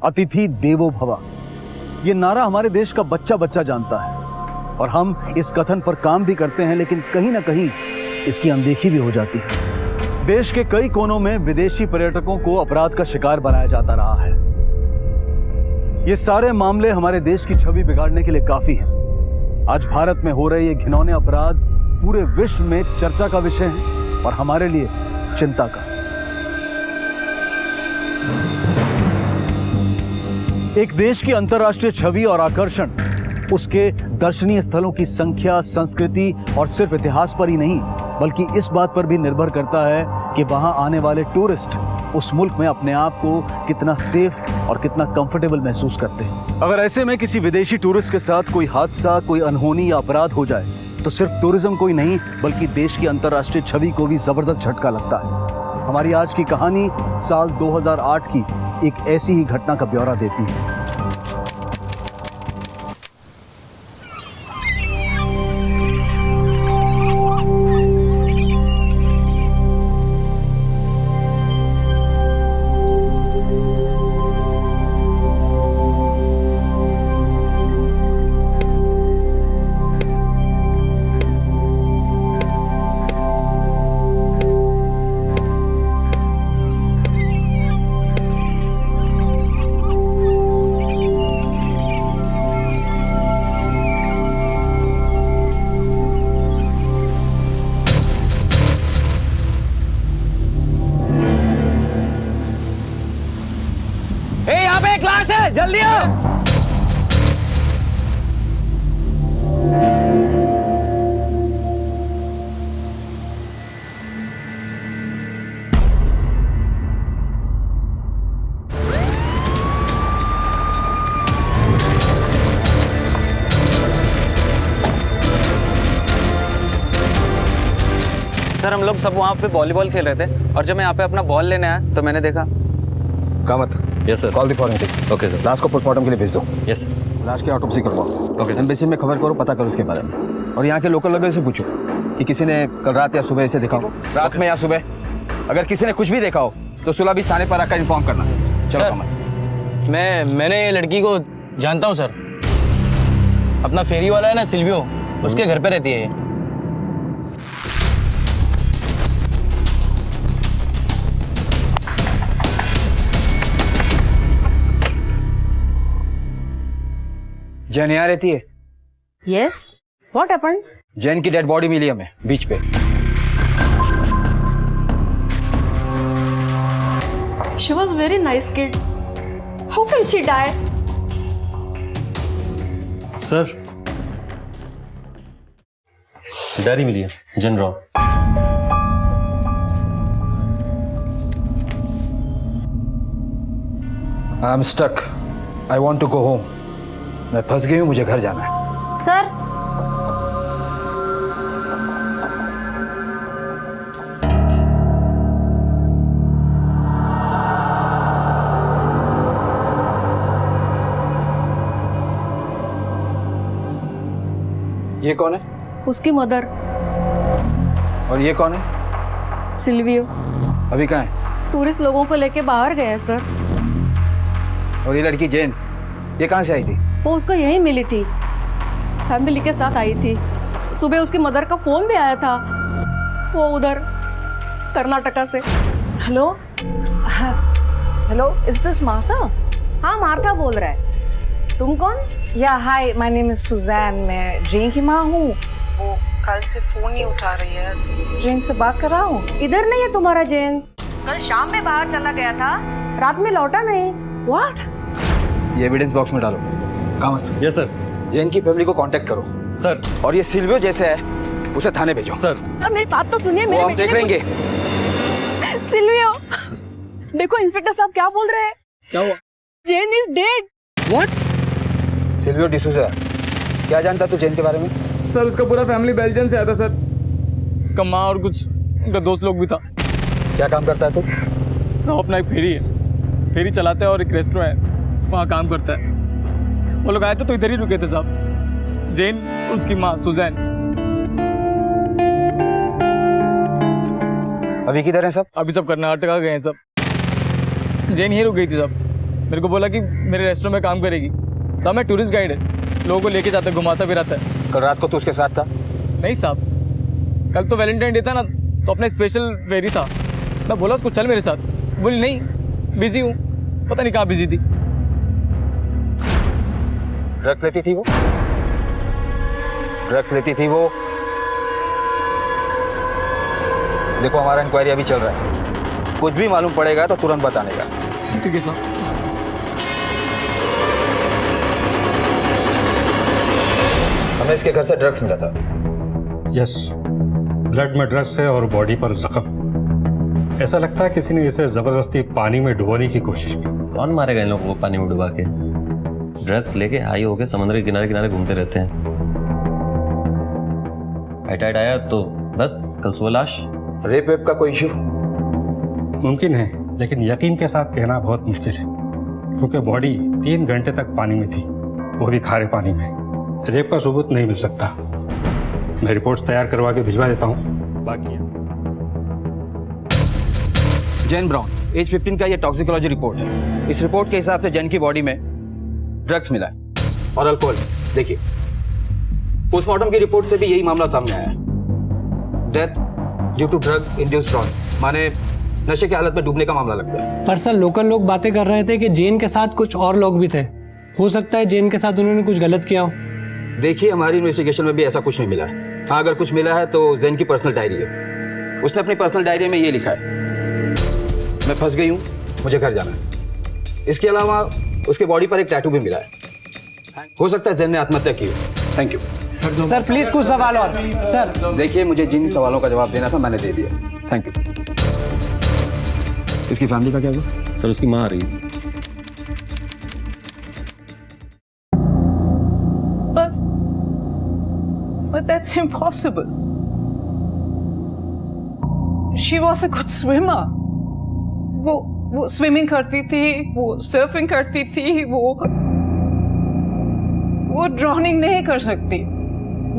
अतिथि देवो भव, ये नारा हमारे देश का बच्चा बच्चा जानता है और हम इस कथन पर काम भी करते हैं, लेकिन कहीं ना कहीं इसकी अनदेखी भी हो जाती है। देश के कई कोनों में विदेशी पर्यटकों को अपराध का शिकार बनाया जाता रहा है। ये सारे मामले हमारे देश की छवि बिगाड़ने के लिए काफी हैं। आज भारत में हो रहे ये घिनौने अपराध पूरे विश्व में चर्चा का विषय है और हमारे लिए चिंता का। एक देश की अंतर्राष्ट्रीय छवि और आकर्षण उसके दर्शनीय स्थलों की संख्या, संस्कृति और सिर्फ इतिहास पर ही नहीं, बल्कि इस बात पर भी निर्भर करता है कि वहां आने वाले टूरिस्ट उस मुल्क में अपने आप को कितना सेफ और कितना कंफर्टेबल महसूस करते हैं। अगर ऐसे में किसी विदेशी टूरिस्ट के साथ कोई हादसा, कोई अनहोनी या अपराध हो जाए तो सिर्फ टूरिज्म को ही नहीं बल्कि देश की अंतर्राष्ट्रीय छवि को भी जबरदस्त झटका लगता है। हमारी आज की कहानी साल 2008 की एक ऐसी ही घटना का ब्यौरा देती है। क्लास है, जल्दी आओ। सर हम लोग सब वहाँ पे वॉलीबॉल खेल रहे थे और जब मैं यहाँ पे अपना बॉल लेने आया तो मैंने देखा। Kamat, yes sir. Call the forensic. Okay sir. लाश को पोस्टमार्टम के लिए भेज दो। Yes sir. लाश की ऑटोप्सी करवाओ। Okay sir. एम्बेसी में खबर करो, पता करो इसके बारे में और यहाँ के लोकल लोगों से पूछो कि किसी ने कल रात या सुबह इसे देखा हो। रात में या सुबह अगर किसी ने कुछ भी देखा हो तो 16 20 थाने पर आकर इन्फॉर्म करना। चलो कामत। मैंने ये लड़की को जानता हूँ सर। अपना फेरी वाला है ना सिल्वियो, उसके घर पे रहती है ये। जैन यहाँ रहती है? Yes. What happened? जैन की डेड बॉडी मिली हमें बीच पे। She was very nice kid. How can she die? Sir diary मिली है, जैन रॉ। I am stuck. I want to go home. मैं फंस गई हूँ, मुझे घर जाना है। सर, ये कौन है? उसकी मदर और ये कौन है? सिल्वियो। अभी कहाँ है? टूरिस्ट लोगों को लेके बाहर गए सर। और ये लड़की जैन, ये कहाँ से आई थी? वो उसको यहीं मिली थी, फैमिली के साथ आई थी। सुबह उसकी मदर का फोन भी आया था, वो उधर कर्नाटका से। Hello hello, is this Martha? हाँ मार्था बोल रहा है। तुम कौन? या हाय, माय नेम इज सुजैन। मैं जेन की माँ हूँ। वो कल से फोन नहीं उठा रही है। जेन से बात कर रहा हूँ। इधर नहीं है तुम्हारा जैन। कल शाम में बाहर चला गया था, रात में लौटा नहीं। व्हाट? ये एविडेंस बॉक्स में डालो। Kamat, yes sir. जैन की फैमिली को कांटेक्ट करो सर। और ये सिल्वियो जैसे है उसे थाने भेजो। सर अब मेरी बात तो सुनिए। वो हम देख लेंगे। सिल्वियो, देखो इंस्पेक्टर साहब क्या बोल रहे हैं। क्या हुआ? Jain is dead. What? Silvio D'Souza, क्या जानता तू जैन के बारे में? सर उसका पूरा फैमिली बेल्जियम से आया था सर। उसका माँ और कुछ उनका दोस्त लोग भी था। क्या काम करता है तू? सब अपना एक फेरी है, फेरी चलाता है और एक रेस्टोरेंट है, वहाँ काम करता है। वो लोग आए थे तो इधर ही रुके थे साहब। जैन, उसकी माँ सुजैन। अभी किधर है सब? अभी सब कर्नाटका गए हैं सब। जैन ही रुक गई थी सब। मेरे को बोला कि मेरे रेस्टोरेंट में काम करेगी। साहब मैं टूरिस्ट गाइड है, लोगों को लेके जाता है, घुमाता भी रहता है। कल रात को तू उसके साथ था? नहीं साहब, कल तो वैलेंटाइन डे था ना, तो अपना स्पेशल फेरी था। मैं बोला उसको चल मेरे साथ, बोली नहीं बिजी हूँ, पता नहीं कहाँ बिजी थी। ड्रग्स लेती थी वो? ड्रग्स लेती थी वो? देखो हमारा इंक्वायरी अभी चल रहा है, कुछ भी मालूम पड़ेगा तो तुरंत बताने का। ठीक है साहब। हमें इसके घर से ड्रग्स मिला था। यस, ब्लड में ड्रग्स है और बॉडी पर जख्म। ऐसा लगता है किसी ने इसे जबरदस्ती पानी में डुबोने की कोशिश की। कौन मारेगा इन लोगों को पानी में डुबा के? ड्रग्स लेके हाई होके समुद्र के किनारे किनारे घूमते रहते हैं। हाई टाइड आया तो बस कल सुबह लाश। रेप वेप का कोई इशू? मुमकिन है, लेकिन यकीन के साथ कहना बहुत मुश्किल है, क्योंकि बॉडी 3 घंटे तक पानी में थी, वो भी खारे पानी में। रेप का सबूत नहीं मिल सकता। मैं रिपोर्ट्स तैयार करवा के भिजवा देता हूँ। बाकी जैन ब्राउन, एज 15 का ये टॉक्सिकोलॉजी रिपोर्ट है। इस रिपोर्ट के हिसाब से जैन की बॉडी में ड्रग्स मिला है और अल्कोहल। देखिए, पोस्टमार्टम की रिपोर्ट से भी यही मामला सामने आया है। Death due to drug induced drown, माने नशे की हालत में डूबने का मामला लगता है। पर सर, लोकल लोग बातें कर रहे थे कि जैन के साथ कुछ और लोग भी थे। हो सकता है जैन के साथ उन्होंने कुछ गलत किया हो। देखिए, हमारी इन्वेस्टिगेशन में भी ऐसा कुछ नहीं मिला है। हाँ, अगर कुछ मिला है तो जैन की पर्सनल डायरी है। उसने अपनी पर्सनल डायरी में ये लिखा है, मैं फंस गई हूँ, मुझे घर जाना है। इसके अलावा उसके बॉडी पर एक टैटू भी मिला है। हो सकता है जैन ने आत्महत्या की हो। थैंक यू सर, प्लीज कुछ सवाल और। सर देखिए, मुझे जिन सवालों का जवाब देना था मैंने दे दिया। Thank you. इसकी फैमिली का क्या हुआ? सर उसकी माँ आ रही है। But that's impossible. She was a good swimmer. वो स्विमिंग करती थी, वो सर्फिंग करती थी, वो ड्राउनिंग नहीं कर सकती,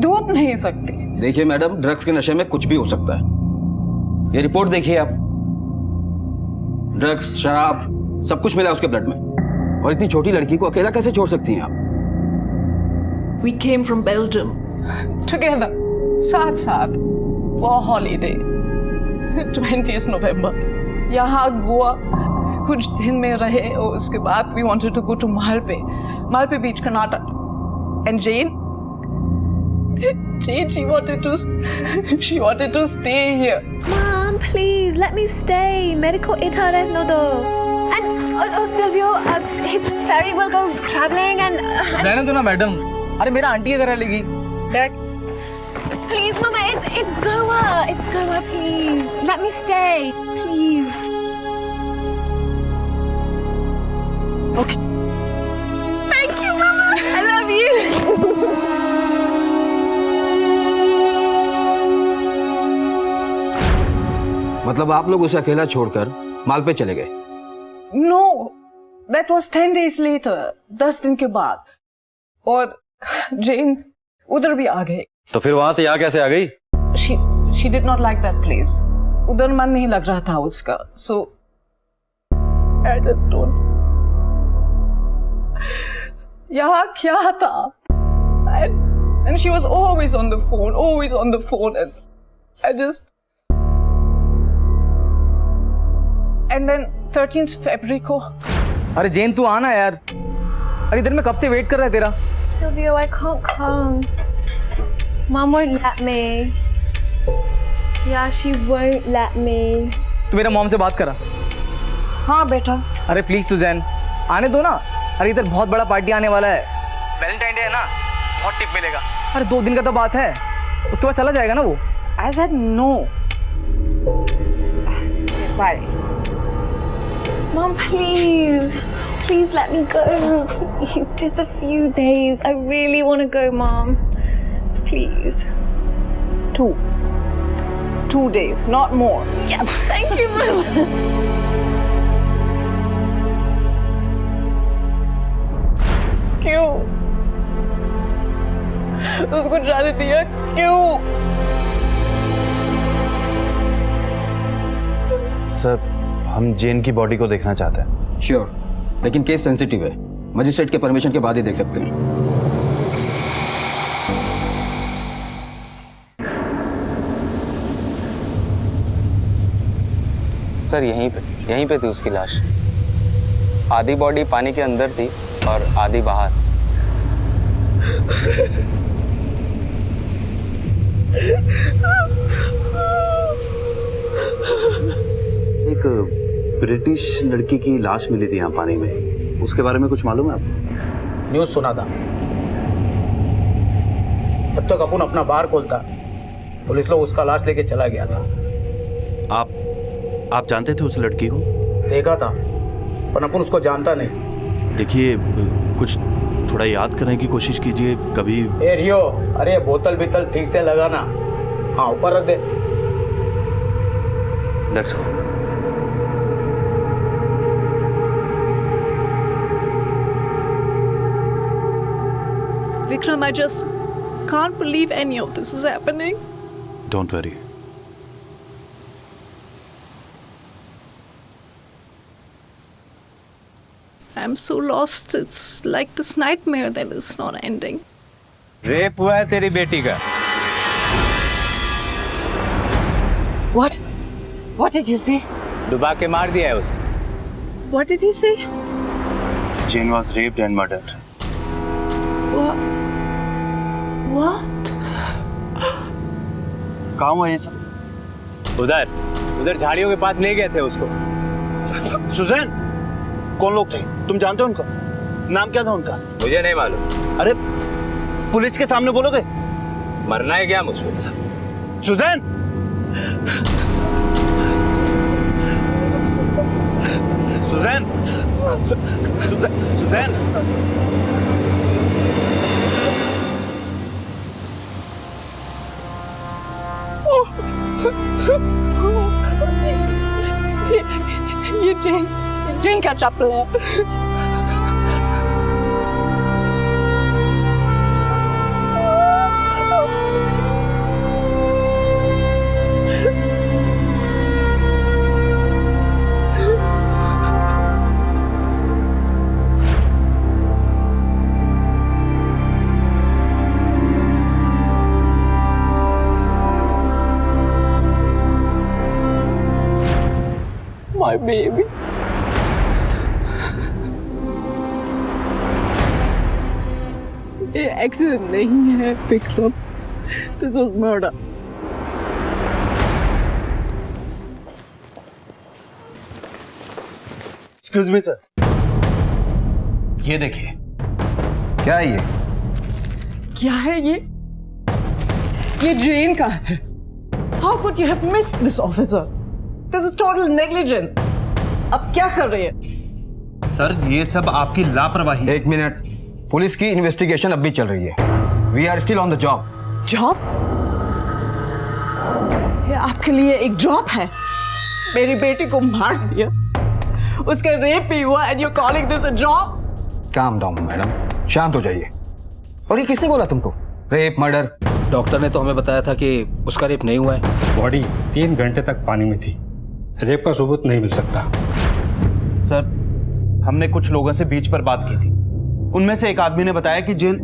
डूब नहीं सकती। देखिए मैडम, ड्रग्स के नशे में कुछ भी हो सकता है। ये रिपोर्ट देखिए आप, ड्रग्स, शराब, सब कुछ मिला उसके ब्लड में। और इतनी छोटी लड़की को अकेला कैसे छोड़ सकती हैं आप? We came from Belgium together, साथ for holiday 20th November. यहाँ गोवा कुछ दिन में रहे और उसके बाद we wanted to go to Malpe Beach, Karnataka. And Jane, she wanted to stay here. Mom, please let me stay. मेरे को इधर रहने दो. And Silvio, if Ferry will go traveling and. रहने दो ना मैडम। अरे मेरा आंटी इधर लेगी। Please, Mama, it's Goa. It's Goa, please. Let me stay, please. Okay. Thank you, Mama. I love you. मतलब आप लोग उसे अकेला छोड़कर मालपे चले गए? No, that was 10 days later. 10 दिन के बाद। और Jane उधर भी आ गई। तो फिर वहां से यहाँ कैसे आ गई? She did not like that place. उधर मन नहीं लग रहा था उसका. So I just don't. यहाँ क्या था? And she was always on the phone, and I just. And then 13th February को. अरे जेन तू आना यार। अरे इधर मैं कब से वेट कर रहा है तेरा। Silvio, I can't come. Mom won't let me. Yeah, she won't let me. तू मेरा मॉम से बात करा। हाँ बेटा। अरे प्लीज सुजैन, आने दो ना। अरे इधर बहुत बड़ा पार्टी आने वाला है, वैलेंटाइन डे है ना, बहुत टिप मिलेगा। अरे 2 दिन का तो बात है, उसके बाद चला जाएगा ना वो। I said no. Bye. Mom, please. Please let me go. Please, just a few days. I really want to go, Mom. Please. 2 days, not more. Yeah, thank you, Mom. क्यों? उसको जाने दिया क्यों? सर, हम जेन की बॉडी को देखना चाहते हैं। श्योर, लेकिन केस सेंसिटिव है, मजिस्ट्रेट के परमिशन के बाद ही देख सकते हैं। सर यहीं पे थी उसकी लाश। आधी बॉडी पानी के अंदर थी और आधी बाहर। एक ब्रिटिश लड़की की लाश मिली थी यहाँ पानी में, उसके बारे में कुछ मालूम है आपको? न्यूज़ सुना था। जब तक अपन अपना बार खोलता, पुलिस लोग उसका लाश लेके चला गया था। आप जानते थे उस लड़की को? देखा था, पर अपन उसको जानता नहीं। देखिए, कुछ थोड़ा याद करने की कोशिश कीजिए कभी। ए रियो, अरे बोतल बितल ठीक से लगाना। हाँ, ऊपर रख दे। Let's go. Vikram, I just can't believe any of this is happening. Don't worry. I'm so lost. It's like this nightmare that is not ending. Rape हुआ है तेरी बेटी का। What? What did you say? डुबा के मार दिया है उसको। What did he say? Jane was raped and murdered. What? What? कहाँ हुआ ये सब? उधर झाड़ियों के पास ले गए थे उसको। सुजैन, कौन लोग थे? तुम जानते हो उनको? नाम क्या था उनका? मुझे नहीं मालूम। अरे पुलिस के सामने बोलोगे? मरना है क्या मुझको? सुजैन! सुजैन! सुजैन! ये Jane का चप्पल है। My baby. ये एक्सीडेंट नहीं है Vikram, this was murder. Excuse me sir, ये देखिए। क्या है ये? क्या है ये? ये जेन का है। How could you have missed this, officer? This is total negligence. अब क्या कर रही है? सर, ये सब आपकी लापरवाही। एक मिनट, पुलिस की इन्वेस्टिगेशन अब भी चल रही है। We are still on the job. Job? ये आपके लिए एक जॉब है? मेरी बेटी को मार दिया, उसका रेप भी हुआ, and you're calling this a job? Calm down madam, शांत हो जाइए। और ये किसने बोला तुमको? Rape, murder? डॉक्टर ने तो हमें बताया था कि उसका रेप नहीं हुआ है। बॉडी 3 घंटे तक पानी में थी, रेप का सबूत नहीं मिल सकता। सर, हमने कुछ लोगों से बीच पर बात की थी। उनमें से एक आदमी ने बताया कि जेन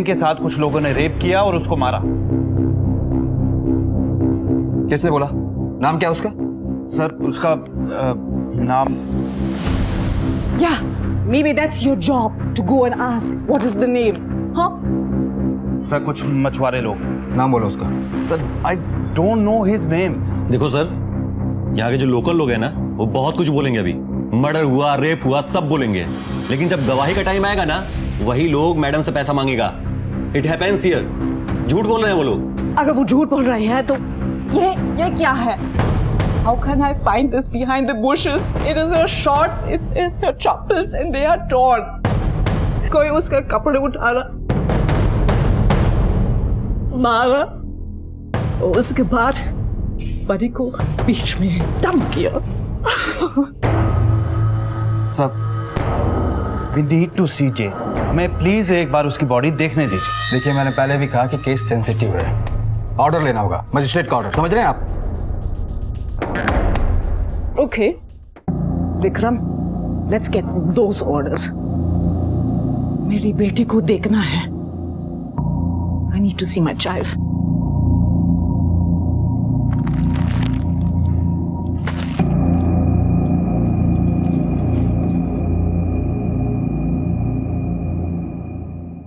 के साथ कुछ लोगों ने रेप किया और उसको मारा। किसने बोला? नाम क्या उसका? सर, उसका नाम। Yeah, maybe that's your job to go and ask what is the name, huh? Sir, कुछ मछुआरे लोग। नाम बोलो उसका। Sir, I don't know his name. देखो सर, यहाँ के जो लोकल लोग हैं ना, वो बहुत कुछ बोलेंगे। अभी मर्डर हुआ, रेप हुआ, सब बोलेंगे, लेकिन जब गवाही का टाइम आएगा ना, वही लोग मैडम से पैसा मांगेगा। It happens here. झूठ बोल रहे हैं वो लोग। अगर वो झूठ बोल रहे हैं तो ये क्या है? How can I find this behind the bushes? It is her shorts, it's her chappals and they are torn. कोई उसके कपड़े उठा रहा, मारा, और उसके बाद बड़ी को बीच में डंप किया। सर, वी नीड टू सी जेन। हमें प्लीज एक बार उसकी बॉडी देखने दीजिए। देखिए, मैंने पहले भी कहा कि केस सेंसिटिव है, ऑर्डर लेना होगा, मजिस्ट्रेट का ऑर्डर, समझ रहे हैं आप? Okay, Vikram, let's get those orders. मेरी बेटी को देखना है। I need to see my child.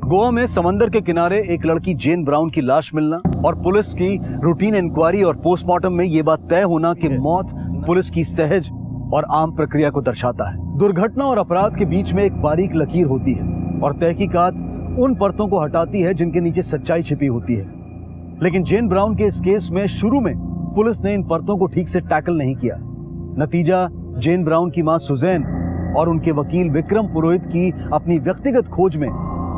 Goa में समंदर के किनारे एक लड़की जेन ब्राउन की लाश मिलना और पुलिस की रूटीन इंक्वायरी और पोस्टमार्टम में यह बात तय होना कि मौत पुलिस की सहज और आम प्रक्रिया को दर्शाता है। दुर्घटना और अपराध के बीच में एक बारीक लकीर होती है और तहकीकात उन परतों को हटाती है जिनके नीचे सच्चाई छिपी होती है। लेकिन जेन ब्राउन के इस केस में शुरू में पुलिस ने इन परतों को ठीक से टैकल नहीं किया। नतीजा, जेन ब्राउन की मां सुजैन और उनके वकील विक्रम पुरोहित की अपनी व्यक्तिगत खोज में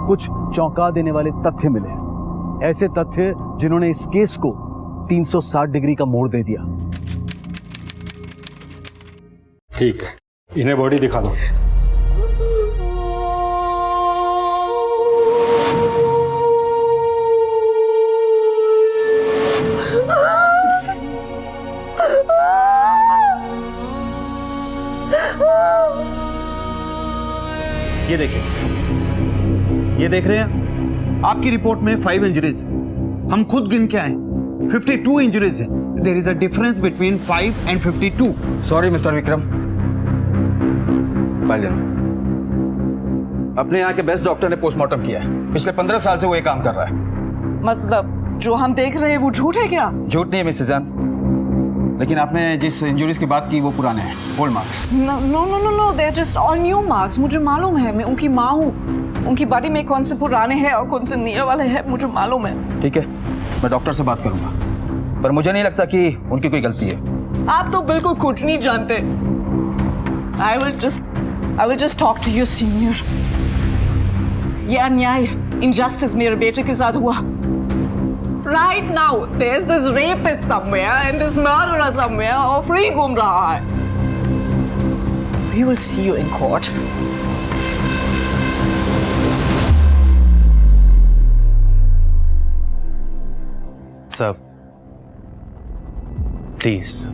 कुछ चौंका देने वाले तथ्य मिले। ऐसे तथ्य जिन्होंने इस केस को 360 डिग्री का मोड़ दे दिया। ठीक है, इन्हें बॉडी दिखा दो। ये देखिए सर, ये देख रहे हैं आपकी रिपोर्ट में 5 इंजरीज, हम खुद गिन के आए 52 इंजरीज है। There is a difference between 5 and 52। Sorry mister Vikram, अपने यहाँ के बेस्ट डॉक्टर ने पोस्टमार्टम किया है। पिछले 15 साल से वो ये काम कर रहा है। मतलब जो हम देख रहे हैं वो झूठ है क्या? झूठ नहीं है मिस सुजैन, लेकिन आपने जिस इंजरीज की बात की वो पुराने हैं, old marks. No no no no, they are just all new marks. मुझे मालूम है, मैं उनकी माँ हूँ। उनकी बॉडी में कौन से पुराने हैं और कौन से नए वाले हैं मुझे मालूम है। ठीक है, मैं डॉक्टर से बात करूंगा, पर मुझे नहीं लगता कि उनकी कोई गलती है। आप तो बिल्कुल कुछ नहीं जानते। I will just talk to your senior। ये अन्याय, injustice मेरे बेटे के साथ हुआ। Right now, there's this rapist somewhere and this murderer somewhere और free घूम रहा है। We will see you in court। Sir please.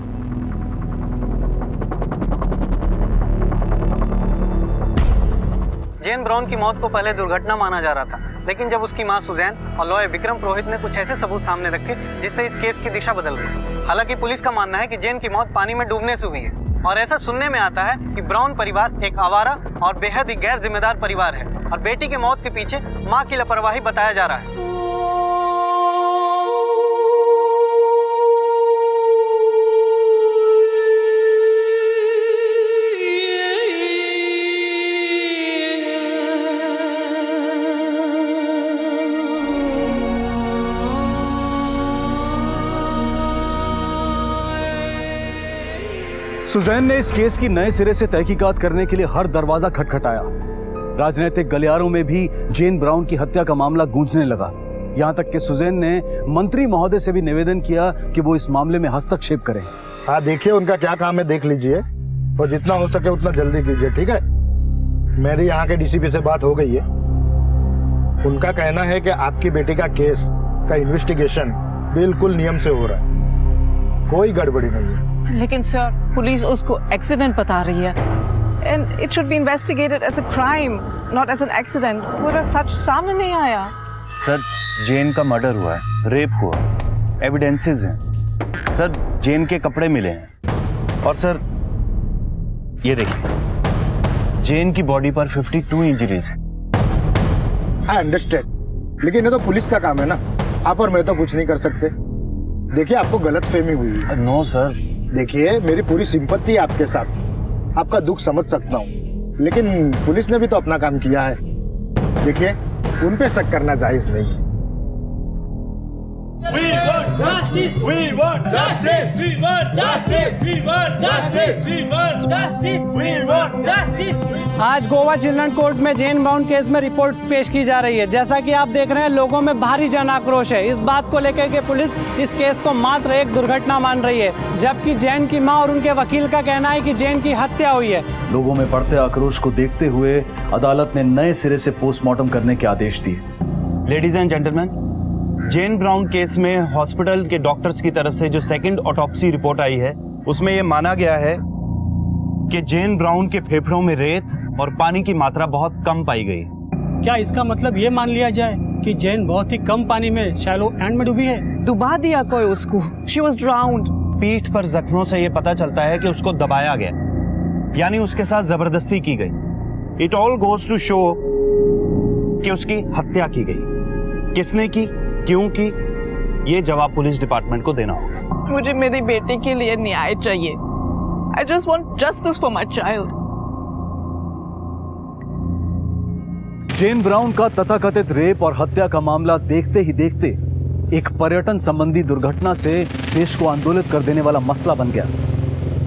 Jane Brown की मौत को पहले दुर्घटना माना जा रहा था, लेकिन जब उसकी मां सुजैन और लॉयर विक्रम पुरोहित ने कुछ ऐसे सबूत सामने रखे जिससे इस केस की दिशा बदल गई। हालांकि पुलिस का मानना है कि जेन की मौत पानी में डूबने से हुई है और ऐसा सुनने में आता है कि ब्राउन परिवार एक आवारा और बेहद ही गैर जिम्मेदार परिवार है और बेटी के मौत के पीछे मां की लापरवाही बताया जा रहा है। सुजैन ने इस केस की नए सिरे से तहकीकात करने के लिए हर दरवाजा खटखटाया। राजनीतिक गलियारों में भी जेन ब्राउन की हत्या का मामला गूंजने लगा। यहां तक कि सुजैन ने मंत्री महोदय से भी निवेदन किया कि वो इस मामले में हस्तक्षेप करें। हाँ, देखिए उनका क्या काम है, देख लीजिए और जितना हो सके उतना जल्दी कीजिए, ठीक है? मेरी यहाँ के डीसीपी से बात हो गई है। उनका कहना है कि आपकी बेटी का केस का इन्वेस्टिगेशन बिल्कुल नियम से हो रहा है, कोई गड़बड़ी नहीं है। लेकिन सर, पुलिस उसको एक्सीडेंट बता रही है and it should be investigated as a crime, not as an accident। पूरा सच सामने नहीं आया। सर, जेन का मर्डर हुआ है, रेप हुआ, एविडेंसेस हैं। सर, जेन के कपड़े मिले हैं और सर ये देखिए, जेन की बॉडी पर 52 इंजरीज हैं। आई अंडरस्टैंड, लेकिन ये तो पुलिस का काम है ना, आप और मैं तो कुछ नहीं कर सकते। देखिए, आपको गलतफहमी हुई है। नो सर, देखिए मेरी पूरी सिंपत्ति है आपके साथ, आपका दुख समझ सकता हूँ, लेकिन पुलिस ने भी तो अपना काम किया है। देखिए, उन पे शक करना जायज नहीं है। We want justice. We want justice. We want justice. We want justice. We want justice. We want justice. आज गोवा चिल्ड्रन कोर्ट में जेन ब्राउन केस में रिपोर्ट पेश की जा रही है। जैसा कि आप देख रहे हैं, लोगों में भारी जन आक्रोश है। इस बात को लेकर के पुलिस इस केस को मात्र एक दुर्घटना मान रही है, जबकि जेन की मां और उनके वकील का कहना है कि जेन की हत्या हुई है। लोगों में बढ़ते आक्रोश को देखते हुए अदालत ने नए सिरे से पोस्टमार्टम करने के आदेश दिए। Ladies and gentleman, Jane Brown case में हॉस्पिटल के डॉक्टर्स की तरफ से जो सेकंड ऑटोप्सी रिपोर्ट आई है, उसमें यह माना गया है कि जेन ब्राउन के फेफड़ों में रेत और पानी की मात्रा बहुत कम पाई गई। क्या इसका मतलब ये मान लिया जाए कि जैन बहुत ही कम पानी में शैलो एंड में डूबी है? डुबा दिया कोई उसको। She was drowned. पीठ पर जख्मों से यह पता चलता है कि उसको दबाया गया, यानी उसके साथ जबरदस्ती की गई। It all goes to show कि उसकी हत्या की गई। किसने की, क्यों की, ये जवाब पुलिस डिपार्टमेंट को देना होगा। मुझे मेरी बेटी के लिए न्याय चाहिए। I just want justice for my child. Jane Brown का तथाकथित रेप और हत्या का मामला देखते ही देखते एक पर्यटन संबंधी दुर्घटना से देश को आंदोलित कर देने वाला मसला बन गया।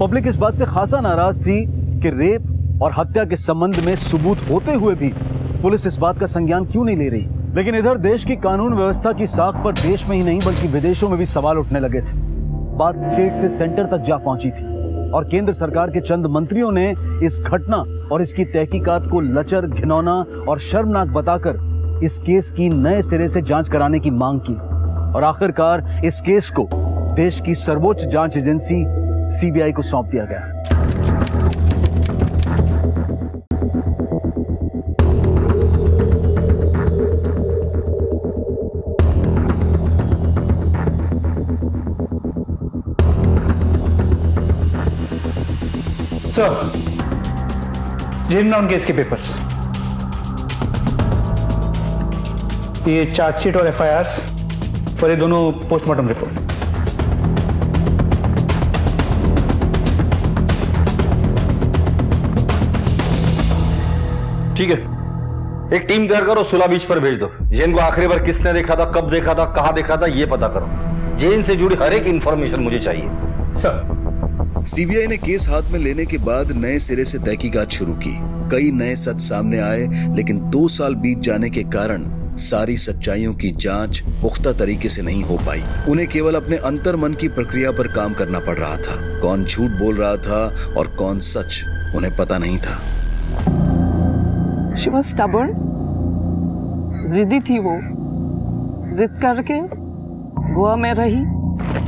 पब्लिक इस बात से खासा नाराज थी कि रेप और हत्या के संबंध में सबूत होते हुए भी पुलिस इस बात का संज्ञान क्यों नहीं ले रही। लेकिन इधर देश की कानून व्यवस्था की साख पर देश में ही नहीं बल्कि विदेशों में भी सवाल उठने लगे थे। बात स्टेट से सेंटर तक जा पहुंची थी और केंद्र सरकार के चंद मंत्रियों ने इस घटना और इसकी तहकीकात को लचर, घिनौना और शर्मनाक बताकर इस केस की नए सिरे से जांच कराने की मांग की और आखिरकार इस केस को देश की सर्वोच्च जांच एजेंसी सीबीआई को सौंप दिया गया। सर, जेन ब्राउन केस के पेपर्स, ये चार्जशीट और एफआईआर्स और ये दोनों पोस्टमार्टम रिपोर्ट। ठीक है, एक टीम तैयार करो, सुला बीच पर भेज दो। जेन को आखिरी बार किसने देखा था, कब देखा था, कहां देखा था, ये पता करो। जेन से जुड़ी हर एक इंफॉर्मेशन मुझे चाहिए। सर। सीबीआई ने केस हाथ में लेने के बाद नए सिरे से तहकीकात शुरू की। कई नए सच सामने आए, लेकिन 2 साल बीत जाने के कारण सारी सच्चाइयों की जांच पुख्ता तरीके से नहीं हो पाई। उन्हें केवल अपने अंतर मन की प्रक्रिया पर काम करना पड़ रहा था। कौन झूठ बोल रहा था और कौन सच, उन्हें पता नहीं था। She was stubborn. जिद्दी थी वो, जिद करके गोवा में रही।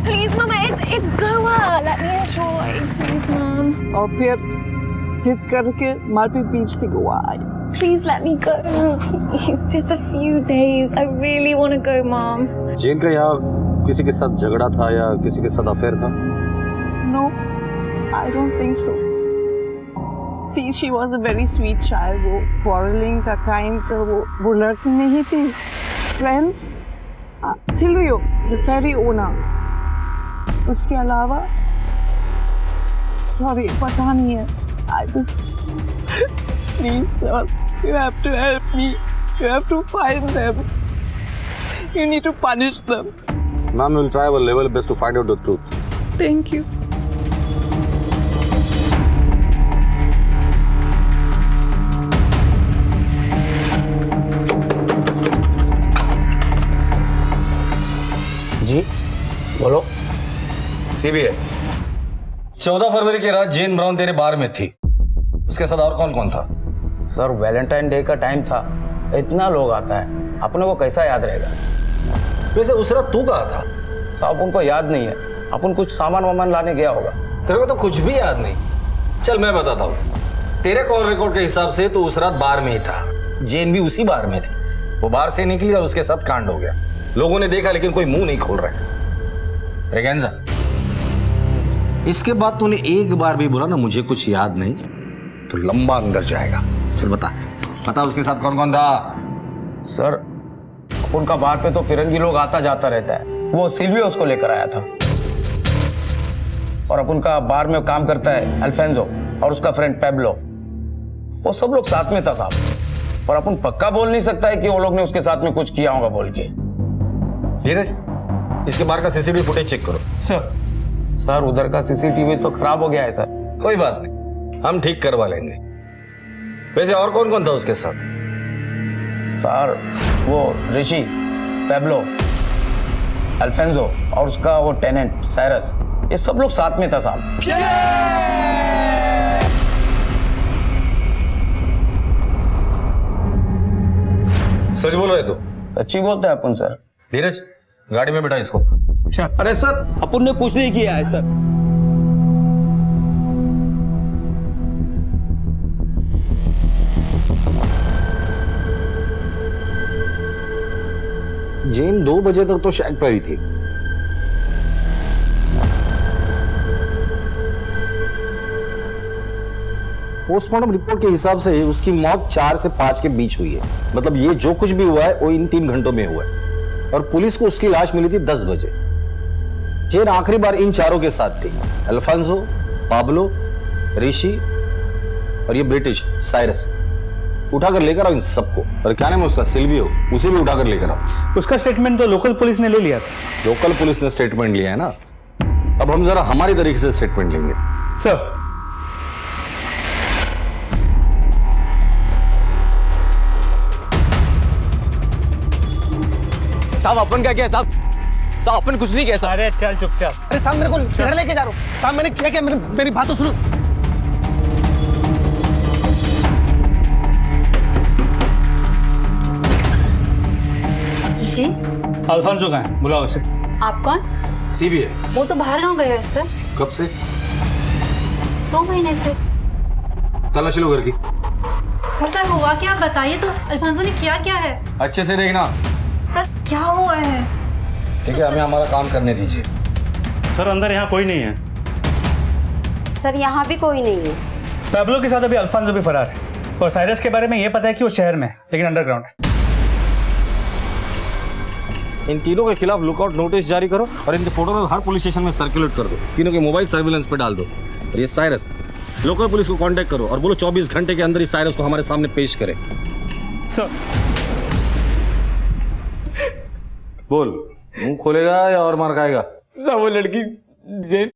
Please, Mama, it's Goa. Let me enjoy. Please, Mom. और फिर जिद करके मालपी बीच से गोवा आई। Please let me go. It's just a few days. I really want to go, Mom. जेन का यहाँ किसी के साथ झगड़ा था या किसी के साथ अफेयर था? No, I don't think so. See, she was a very sweet child. वो quarreling का kind, वो लड़की नहीं थी। Friends, Silvio, the ferry owner. उसके अलावा, sorry, पता नहीं है। I just, please sir, you have to help me. You have to find them. You need to punish them. Ma'am, we'll try our level best to find out the truth. Thank you. जी बोलो। CBI 14 फरवरी की रात जेन brown तेरे बार में थी, उसके साथ और कौन कौन था? सर, वैलेंटाइन डे का टाइम था, इतना लोग आता है, अपने को कैसा याद रहेगा? वैसे उस रात तू कहाँ था? साहब उनको याद नहीं है, अपन कुछ सामान वामान लाने गया होगा। तेरे को तो कुछ भी याद नहीं। चल मैं बताता हूँ, तेरे कॉल रिकॉर्ड के हिसाब से तो उस रात बार में ही था, जेन भी उसी बार में थी। वो बार से निकली और उसके साथ कांड हो गया। लोगों ने देखा लेकिन कोई मुंह नहीं खोल रहा है। रेगेंजा, इसके बाद तूने एक बार भी बोला ना मुझे कुछ याद नहीं, तो लंबा अंदर जाएगा। चल बता उसके साथ कौन कौन था? सर, उनका बार पे तो फिरंगी लोग आता जाता रहता है, वो सिल्वियो उसको लेकर आया था। और अब उनका बार में काम करता है अल्फेंजो और उसका फ्रेंड पेब्लो, वो सब लोग साथ में था साहब। और अपन पक्का बोल नहीं सकता है कि वो लोग ने उसके साथ में कुछ किया होगा बोल के। धीरज, इसके बाहर का सीसीटीवी फुटेज चेक करो। सर उधर का सीसीटीवी तो खराब हो गया है सर। कोई बात नहीं, हम ठीक करवा लेंगे। वैसे और कौन कौन था उसके साथ? सर वो ऋषि, पेब्लो, अल्फेंजो और उसका वो टेनेंट साइरस, ये सब लोग साथ में था साहब। सच बोल रहे तो? सच्ची बोलते हैं अपन सर। धीरज, गाड़ी में बैठा इसको। अरे सर, अपन ने कुछ नहीं किया है सर। जेन 2 बजे तक तो शैक पर ही थी। पोस्टमार्टम रिपोर्ट के हिसाब से उसकी मौत 4 से 5 के बीच हुई है। मतलब ये जो कुछ भी हुआ है वो इन 3 घंटों में हुआ है। और पुलिस को उसकी लाश मिली थी 10 बजे। जेन आखिरी बार इन चारों के साथ थी, अल्फांसो, पाब्लो, ऋषि और ये ब्रिटिश साइरस। उठाकर लेकर आओ इन सबको। और क्या नाम है उसका, सिल्वियो, उसे भी उठाकर लेकर आओ। उसका स्टेटमेंट तो लोकल पुलिस ने ले लिया था। लोकल पुलिस ने स्टेटमेंट लिया है ना, अब हम जरा हमारी तरीके से स्टेटमेंट लेंगे। सर, साहब अपन क्या किया साहब? साहब अपन कुछ नहीं किया साहब। अरे चल चुपचाप। अरे साहब मेरे को इधर लेके जा रहा हूँ। साहब मैंने क्या मेरी बात तो सुनो। जी अल्फांसो कहाँ है? बुलाओ उसे। आप कौन? सीबीआई। वो तो बाहर गाँव गए हैं सर। कब से? 2 महीने से। तलाशी लो घर की। पर सर हुआ क्या, आप बताइए तो। अल्फांसो ने किया क्या है? अच्छे से देखना। सर क्या हुआ है? ठीक है, हमें हमारा काम करने दीजिए। सर अंदर यहाँ कोई नहीं है। सर यहाँ भी कोई नहीं है। पैब्लो के साथ अभी अल्फांसो भी फरार है। और साइरस के बारे में ये पता है कि वो शहर में है, लेकिन अंडरग्राउंड है। इन तीनों के खिलाफ लुकआउट नोटिस जारी करो और इनके फोटो में हर पुलिस स्टेशन में सर्कुलेट कर दो। तीनों के मोबाइल सर्विलेंस पे डाल दो। और ये साइरस, लोकल पुलिस को कांटेक्ट करो और बोलो 24 घंटे के अंदर ही साइरस को हमारे सामने पेश करे। सर बोल, मुंह खोलेगा या और मार खाएगा? सब वो लड़की जेन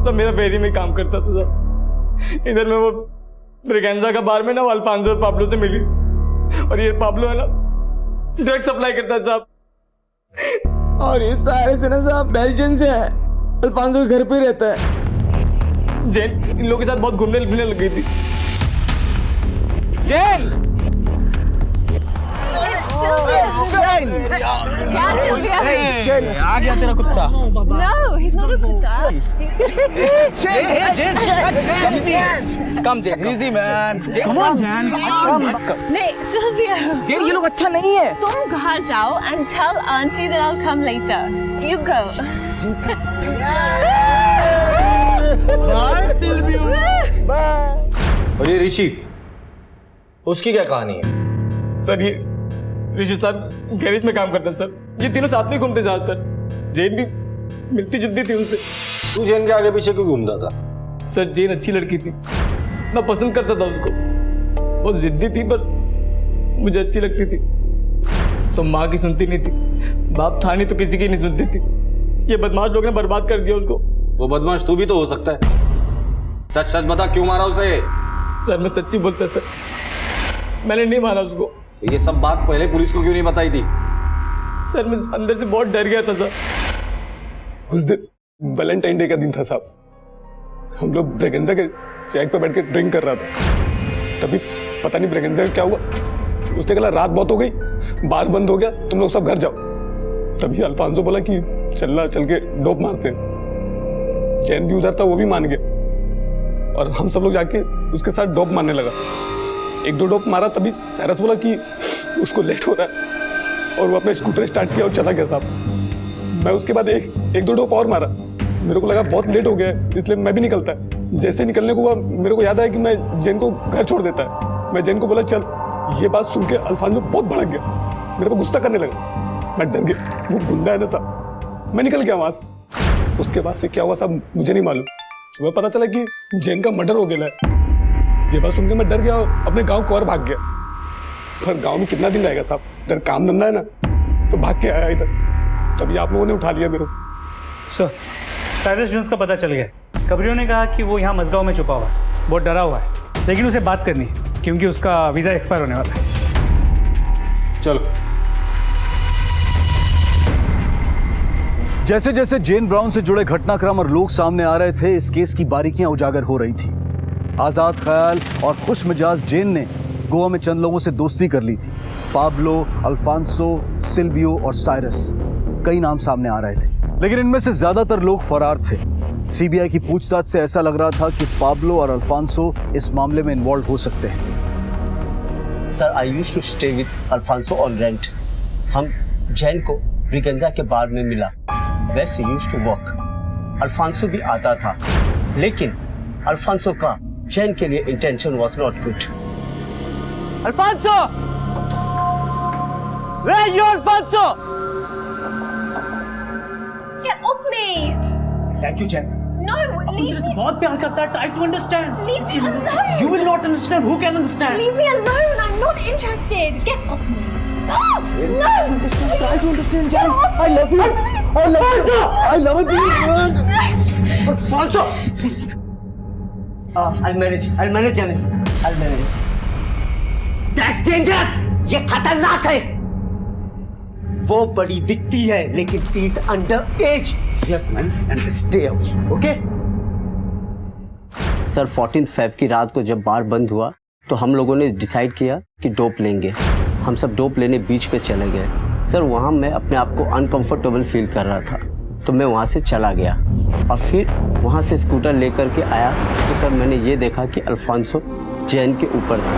सब मेरा फेरी में काम करता था साहब। इधर में वो ब्रिगेंजा का बार में ना वो अल्फांसो और पाब्लो से मिली। और ये पाब्लो है ना ड्रग सप्लाई करता है साहब। और ये सारे से ना साहब बेल्जियम से है। अल्फांसो के घर पे ही रहता है। जेन इन लोगों के साथ बहुत घूमने फिरने लग गई थी। जेन आ गया तेरा कुत्ता। No, he's not a kuta. Come, Jen. Easy, man. Come on, Jen. नहीं, Silvio. Jen, ये लोग अच्छा नहीं है। तुम घर जाओ and tell auntie that I'll come later. You go. Bye, Silvio. Bye. और ये ऋषि, उसकी क्या कहानी है? सर ये ऋषि साहब गैरेज में काम करता है सर। ये तीनों साथ में घूमते ज्यादातर। जेन भी मिलती जुलती थी उनसे। तू जेन के आगे पीछे क्यों घूमता था? सर जेन अच्छी लड़की थी, मैं पसंद करता था उसको। बहुत जिद्दी थी पर मुझे अच्छी लगती थी। तो माँ की सुनती नहीं थी, बाप था नहीं तो किसी की नहीं सुनती थी। ये बदमाश लोग ने बर्बाद कर दिया उसको। वो बदमाश तू भी तो हो सकता है। सच सच बता, क्यों मारा उसे? सर मैं सच्ची बोलता सर, मैंने नहीं मारा उसको। तो ये सब बात पहले पुलिस को क्यों नहीं बताई थी? सर मैं अंदर से बहुत डर गया था सर। उस दिन वैलेंटाइन डे का दिन था साहब। हम लोग ब्रेगेंजा के चेक पे बैठ के ड्रिंक कर रहा था। तभी पता नहीं ब्रेगेंजा का क्या हुआ, उसने कहा रात बहुत हो गई, बार बंद हो गया, तुम लोग सब घर जाओ। तभी अल्फांसो बोला कि चल के डोप मारते हैं। चैन भी उधर था, वो भी मान गया और हम सब लोग जाके उसके साथ डोप मारने लगा। 1-2 डोप मारा, तभी साइरस बोला कि उसको लेट हो रहा है और वो अपना स्कूटर स्टार्ट किया और चला गया साहब। मैं उसके बाद 1-2 डोप और मारा। मेरे को लगा बहुत लेट हो गया है, इसलिए मैं भी निकलता है। जैसे निकलने को हुआ मेरे को याद आया कि मैं जेन को घर छोड़ देता है। मैं जेन को बोला चल। ये बात सुन के अल्फांसो बहुत भड़क गया, मेरे को गुस्सा करने लगा। मैं डर गया, वो गुंडा है ना साहब। मैं निकल गया वहां से। उसके बाद से क्या हुआ साहब मुझे नहीं मालूम। सुबह पता चला कि जेन का मर्डर हो गया है। ये बात सुन के मैं डर गया और अपने गांव को और भाग गया। पर गांव में कितना दिन रहेगा साहब, इधर काम धंधा है ना, तो भाग के आया इधर। तभी आप लोगों ने उठा लिया मेरे को। सर साइरस जोन्स का पता चल गया। खबरियों ने कहा कि वो यहाँ मजगांव में छुपा हुआ है, बहुत डरा हुआ है, लेकिन उसे बात करनी है क्योंकि उसका वीजा एक्सपायर होने वाला है। चलो। जैसे जैसे जेन ब्राउन से जुड़े घटनाक्रम और लोग सामने आ रहे थे, इस केस की बारीकियां उजागर हो रही थी। आजाद ख्याल और खुश मिजाज जेन ने गोवा में चंद लोगों से दोस्ती कर ली थी। पाब्लो, अल्फांसो, सिल्वियो और साइरस, कई नाम सामने आ रहे थे, लेकिन इनमें से ज्यादातर लोग फरार थे। सीबीआई की पूछताछ से ऐसा लग रहा था कि पाब्लो और अल्फांसो इस मामले में इन्वॉल्व हो सकते हैं। Sir I used to stay with Alfonso on rent. हम जैन को ब्रिगेंजा के बार में मिला, where she used to work। Alfonso भी आता था, लेकिन अल्फांसो का जैन के लिए intention was not good। Alfonso! Where are you, Alfonso? Get off me! Thank you Jane. No, leave me. बहुत प्यार करता है, try to understand। Leave me alone. You will not understand, who can understand? Leave me alone. I'm not interested. Get off me. Oh, no! Try to understand, Jan. I love you. I love you. I love you. Alfonso! I'll manage, Janet. I'll manage। That's dangerous! ये खतरनाक है। वो बड़ी दिखती है, लेकिन she is under age। Yes, man, and stay away, okay? Sir 14 Feb की रात को जब बार बंद हुआ तो हम लोगों ने डिसाइड किया कि डोप लेंगे। हम सब डोप लेने बीच पे चले गए। सर वहाँ मैं अपने आप को अनकंफर्टेबल फील कर रहा था, तो मैं वहाँ से चला गया और फिर वहाँ से स्कूटर लेकर के आया तो सर मैंने ये देखा कि अल्फांसो जैन के ऊपर था।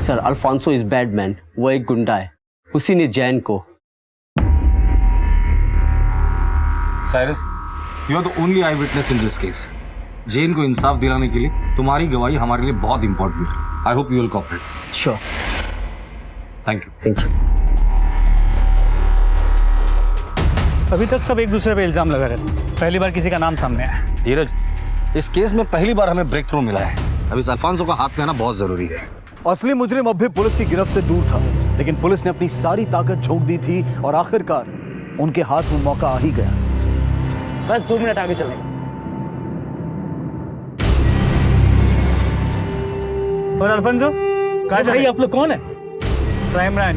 Sir Alphonso is bad man, वो एक गुंडा है, उसी ने जैन को। Cyrus, you are the only eyewitness in this case. Jane को इंसाफ दिलाने के लिए तुम्हारी गवाही हमारे लिए बहुत इंपॉर्टेंट है। I hope you will cooperate. Sure. Thank you. Thank you. अभी तक सब एक दूसरे पे इल्जाम लगा रहे थे, पहली बार किसी का नाम सामने आया। धीरज, इस केस में पहली बार हमें ब्रेक थ्रू मिला है। अब इस अल्फांसो का हाथ में आना बहुत जरूरी है। असली मुजरिम अब भी पुलिस की गिरफ्त से दूर था, लेकिन पुलिस ने अपनी सारी ताकत झोंक दी थी और आखिरकार उनके हाथ में मौका आ ही गया। बस 2 मिनट आगे चलें। और अल्फांसो, भाई आप लोग कौन है? Crime branch.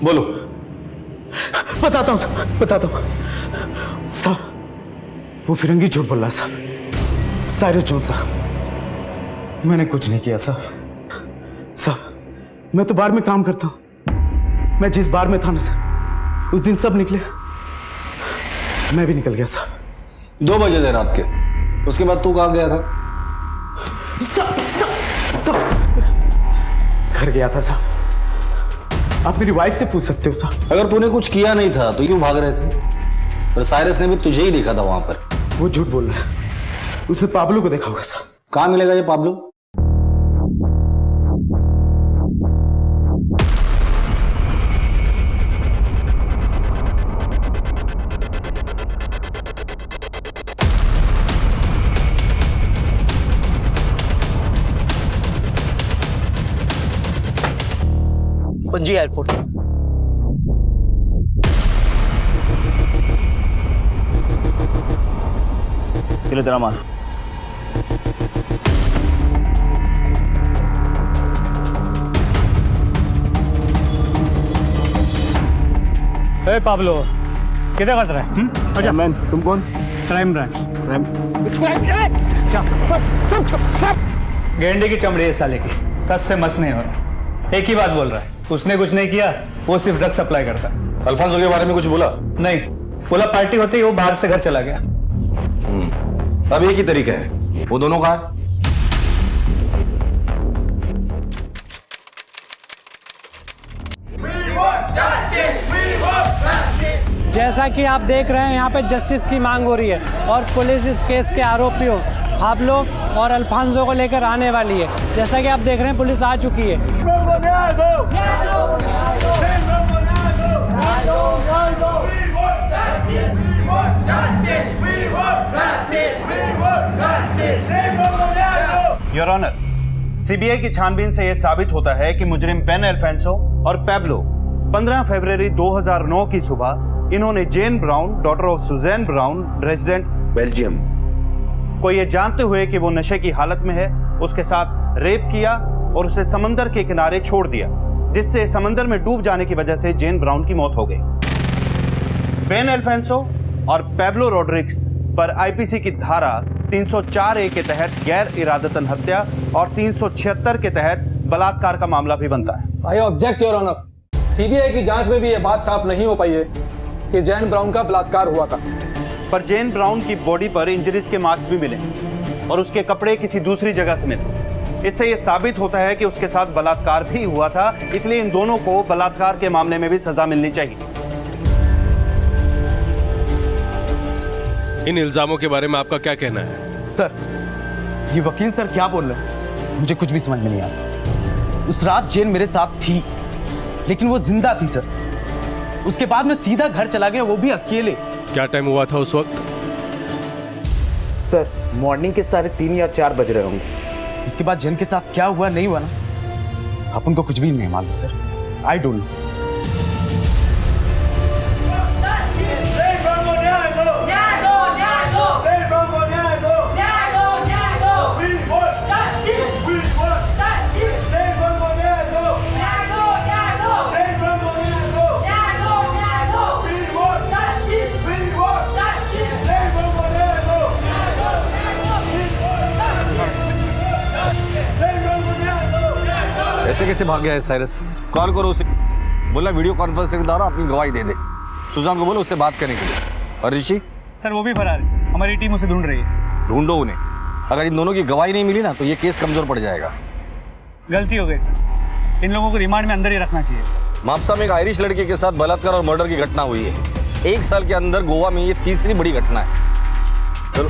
बोलो। बताता हूँ साहब, वो फिरंगी झूठ बोल रहा है साहब। साइरस जोन साहब, मैंने कुछ नहीं किया साहब, मैं तो बार में काम करता हूँ। मैं जिस बार में था ना सर, उस दिन सब निकले, मैं भी निकल गया साहब। 2 बजे थे रात के, उसके बाद तू कहाँ गया था? घर गया था साहब। आप मेरी वाइफ से पूछ सकते हो साहब। अगर तूने कुछ किया नहीं था तो क्यों भाग रहे थे? पर साइरस ने भी तुझे ही देखा था वहां पर। वो झूठ बोल रहा है, उसने पाब्लो को देखा होगा साहब। कहाँ मिलेगा ये पाब्लो? पणजी एयरपोर्ट। चलो तेरा मार। ए पाब्लो, किधर कर रहा है? अच्छा मैन, तुम कौन? Crime branch. गेंडे की चमड़ी है साले की, कस से मस नहीं हो रहा। एक ही बात बोल रहा है, उसने कुछ नहीं किया, वो सिर्फ ड्रग सप्लाई करता। अल्फांसो के बारे में कुछ बोला? नहीं बोला, पार्टी होते ही वो बाहर से घर चला गया। अब एक ही तरीका है, वो दोनों कहाँ? जैसा कि आप देख रहे हैं यहाँ पे जस्टिस की मांग हो रही है और पुलिस इस केस के आरोपियों पाब्लो और अल्फांसो को लेकर आने वाली है। जैसा कि आप देख रहे हैं पुलिस आ चुकी है। योर ऑनर, सीबीआई की छानबीन से यह साबित होता है कि मुजरिम बेन अल्फांसो और पैब्लो 15 फरवरी 2009 की सुबह इन्होंने Jane Brown, daughter of Susan Brown, resident Belgium, को यह जानते हुए कि वो नशे की हालत में है, उसके साथ रेप किया और उसे समंदर के किनारे छोड़ दिया, जिससे समंदर में डूब जाने की वजह से जेन ब्राउन की मौत हो गई। बेन अल्फांसो और पैब्लो रोड्रिग्स पर आईपीसी की धारा 304A के तहत गैर इरादतन हत्या और 376 के तहत बलात्कार का मामला भी बनता है। I object your honour, CBI की जांच में भी यह बात साफ नहीं हो पाई है कि जैन ब्राउन का बलात्कार हुआ था। पर जेन ब्राउन की बॉडी पर इंजरीज के मार्क्स भी मिले, और उसके कपड़े किसी दूसरी जगह से मिले। इससे यह साबित होता है कि उसके साथ बलात्कार भी हुआ था, इसलिए इन दोनों को बलात्कार के मामले में भी सजा मिलनी चाहिए। इन इल्जामों के बारे में आपका क्या कहना है? सर, ये वकील सर क्या बोल रहे हैं? मुझे कुछ भी समझ में नहीं आता। उस रात जेन मेरे साथ थी, लेकिन वो जिंदा थी सर। उसके बाद मैं सीधा घर चला गया, वो भी अकेले। क्या टाइम हुआ था उस वक्त? सर, मॉर्निंग के 3:30 या 4 बज रहे होंगे। उसके बाद जेन के साथ क्या हुआ नहीं हुआ ना, अपन को कुछ भी नहीं मालूम सर। I don't know. ऐसे कैसे भाग गया है साइरस? कॉल करो उसे, बोला वीडियो कॉन्फ्रेंसिंग के द्वारा अपनी गवाही दे दे। सुजान को बोलो उससे बात करने के लिए। और ऋषि? सर वो भी फरार है, हमारी टीम उसे ढूंढ रही है। ढूंढो उन्हें। अगर इन दोनों की गवाही नहीं मिली ना तो ये केस कमजोर पड़ जाएगा। गलती हो गई सर, इन लोगों को रिमांड में अंदर ही रखना चाहिए। मापसा में एक आयरिश लड़के के साथ बलात्कार और मर्डर की घटना हुई है। 1 साल के अंदर गोवा में ये तीसरी बड़ी घटना है। चलो।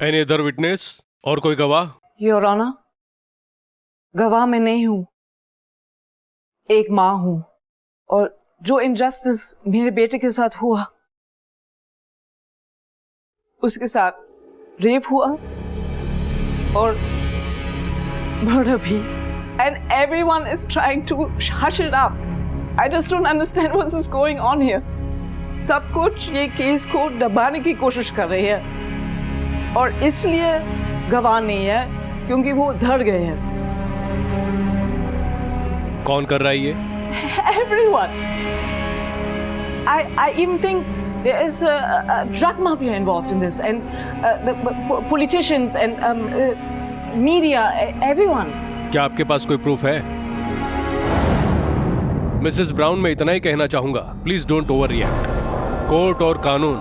Any other witness? और कोई गवाह? योर ऑनर, गवाह मैं नहीं हूं, एक मां हूं, और जो इनजस्टिस मेरे बेटे के साथ हुआ, उसके साथ रेप हुआ और मर्डर भी, and everyone is trying to hush it up. I just don't understand what is going on here. सब कुछ ये केस को दबाने की कोशिश कर रहे हैं और इसलिए गवाह नहीं है क्योंकि वो डर गए हैं। कौन कर रहा है ये? Everyone. I even think there is a drug mafia involved in this, and the politicians and media, everyone. क्या आपके पास कोई प्रूफ है? मिसेस ब्राउन, मैं इतना ही कहना चाहूंगा, please don't over react. Court और कानून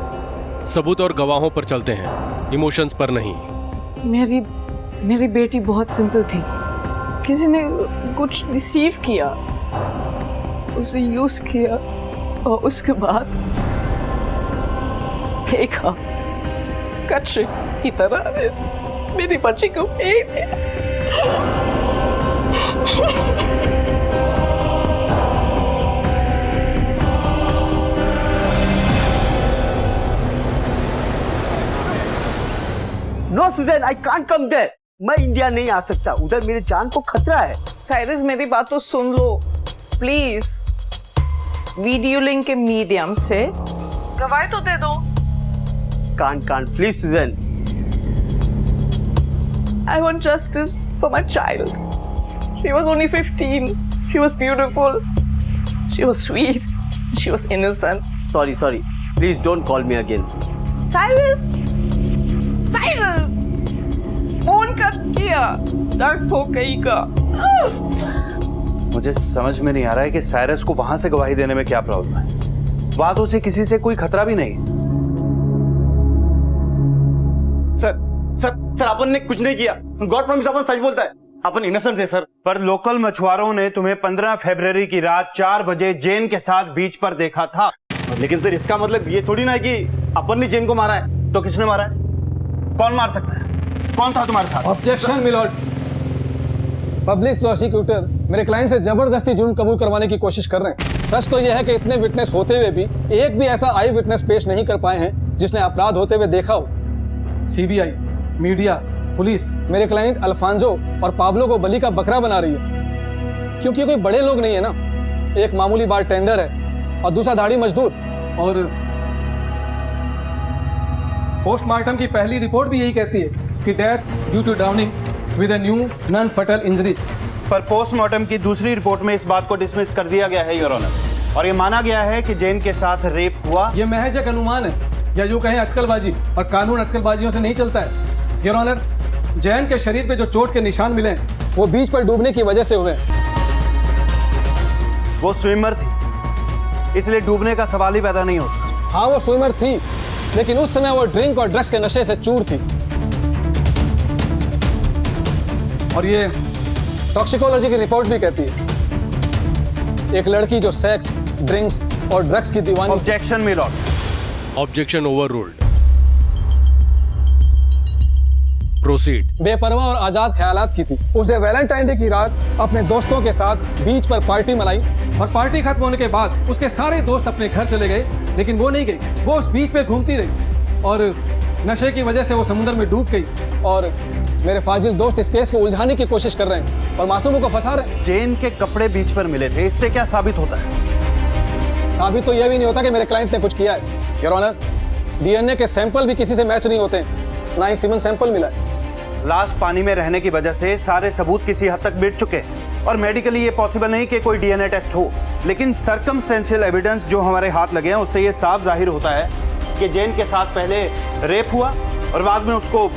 सबूत और गवाहों पर चलते हैं, इमोशंस पर नहीं। मेरी बेटी बहुत सिंपल थी, किसी ने कुछ डिसीव किया, उसे यूज किया और उसके बाद फेंका कचरे की तरह मेरी बच्ची को फेंक दिया। No Susan, I can't come there. मैं इंडिया नहीं आ सकता, उधर मेरी जान को खतरा है। साइरस, मेरी बात तो सुन लो प्लीज। वीडियो लिंक के मीडियम से गवाही तो दे दो। Can't please Susan. I want justice for my child. She was only 15. She was beautiful. She was sweet. She was innocent. Sorry. Please don't call me again. Cyrus! Phone कर किया, दर्द हो गई का। मुझे समझ में नहीं आ रहा है कि साइरस को वहां से गवाही देने में क्या प्रॉब्लम है। वादों से किसी से कोई खतरा भी नहीं। सर अपन ने कुछ नहीं किया। गॉड प्रॉमिस अपन सच बोलता है, अपन इनोसेंट है सर। पर लोकल मछुआरों ने तुम्हें 15 फरवरी की रात 4 बजे जेन के साथ बीच पर देखा था। लेकिन सर इसका मतलब ये थोड़ी ना है कि अपन ने जेन को मारा है। तो किसने मारा है? कौन मार सकता है? कौन था तुम्हारे साथ? Objection milord. पब्लिक प्रोसिक्यूटर मेरे क्लाइंट से जबरदस्ती जुर्म कबूल करवाने की कोशिश कर रहे हैं। सच तो यह है कि इतने विटनेस होते हुए भी एक भी ऐसा आई विटनेस पेश नहीं कर पाए हैं जिसने अपराध होते हुए देखा हो। सीबीआई, मीडिया, पुलिस मेरे क्लाइंट अल्फांजो और पाब्लो को बलि का बकरा बना रही है, क्योंकि कोई बड़े लोग नहीं है ना। एक मामूली बार टेंडर है और दूसरा दाढ़ी मजदूर। और पोस्टमार्टम की पहली रिपोर्ट भी यही कहती है कि death due to drowning with a new non fatal injuries. पर पोस्टमार्टम की दूसरी रिपोर्ट में इस बात को डिसमिस कर दिया गया है योर ऑनर, और ये माना गया है कि जेन के साथ रेप हुआ। ये महज एक अनुमान है, या यूं कहें अटकलबाजी, और कानून अटकलबाजियों से नहीं चलता है। योर ऑनर, जैन के शरीर पे जो चोट के निशान मिले वो बीच पर डूबने की वजह से हुए। वो स्विमर थी, इसलिए डूबने का सवाल ही पैदा नहीं होता। हाँ वो स्विमर थी, लेकिन उस समय वो ड्रिंक और ड्रग्स के नशे से चूर थी। और ये टॉक्सिकोलॉजी की रिपोर्ट भी कहती है एक लड़की जो सेक्स, ड्रिंक्स और ड्रग्स की दीवानी। Objection my lord. Objection overruled. Proceed. बेपरवाह और आजाद ख्यालात की थी। उसे वैलेंटाइन डे की रात अपने दोस्तों के साथ बीच पर पार्टी मनाई और पार्टी खत्म होने के बाद उसके सारे दोस्त अपने घर चले गए, लेकिन वो नहीं गई। वो उस बीच पे घूमती रही और नशे की वजह से वो समुद्र में डूब गई। और मेरे फाजिल दोस्त इस केस को उलझाने की कोशिश कर रहे हैं और मासूमों को फंसा रहे हैं। जेन के कपड़े बीच पर मिले थे, इससे क्या साबित होता है? साबित तो यह भी नहीं होता कि मेरे क्लाइंट ने कुछ किया है। योर ऑनर, डीएनए के सैंपल भी किसी से मैच नहीं होते, ना ही सीमन सैंपल मिला है। लाश पानी में रहने की वजह से सारे सबूत किसी हद तक मिट चुके हैं और मेडिकली ये पॉसिबल नहीं कि कोई डीएनए टेस्ट हो, लेकिन सर्कमस्टेंशियल एविडेंस जो हमारे हाथ लगे हैं उससे ये साफ जाहिर होता है कि जेन के साथ पहले रेप हुआ और बाद में उसको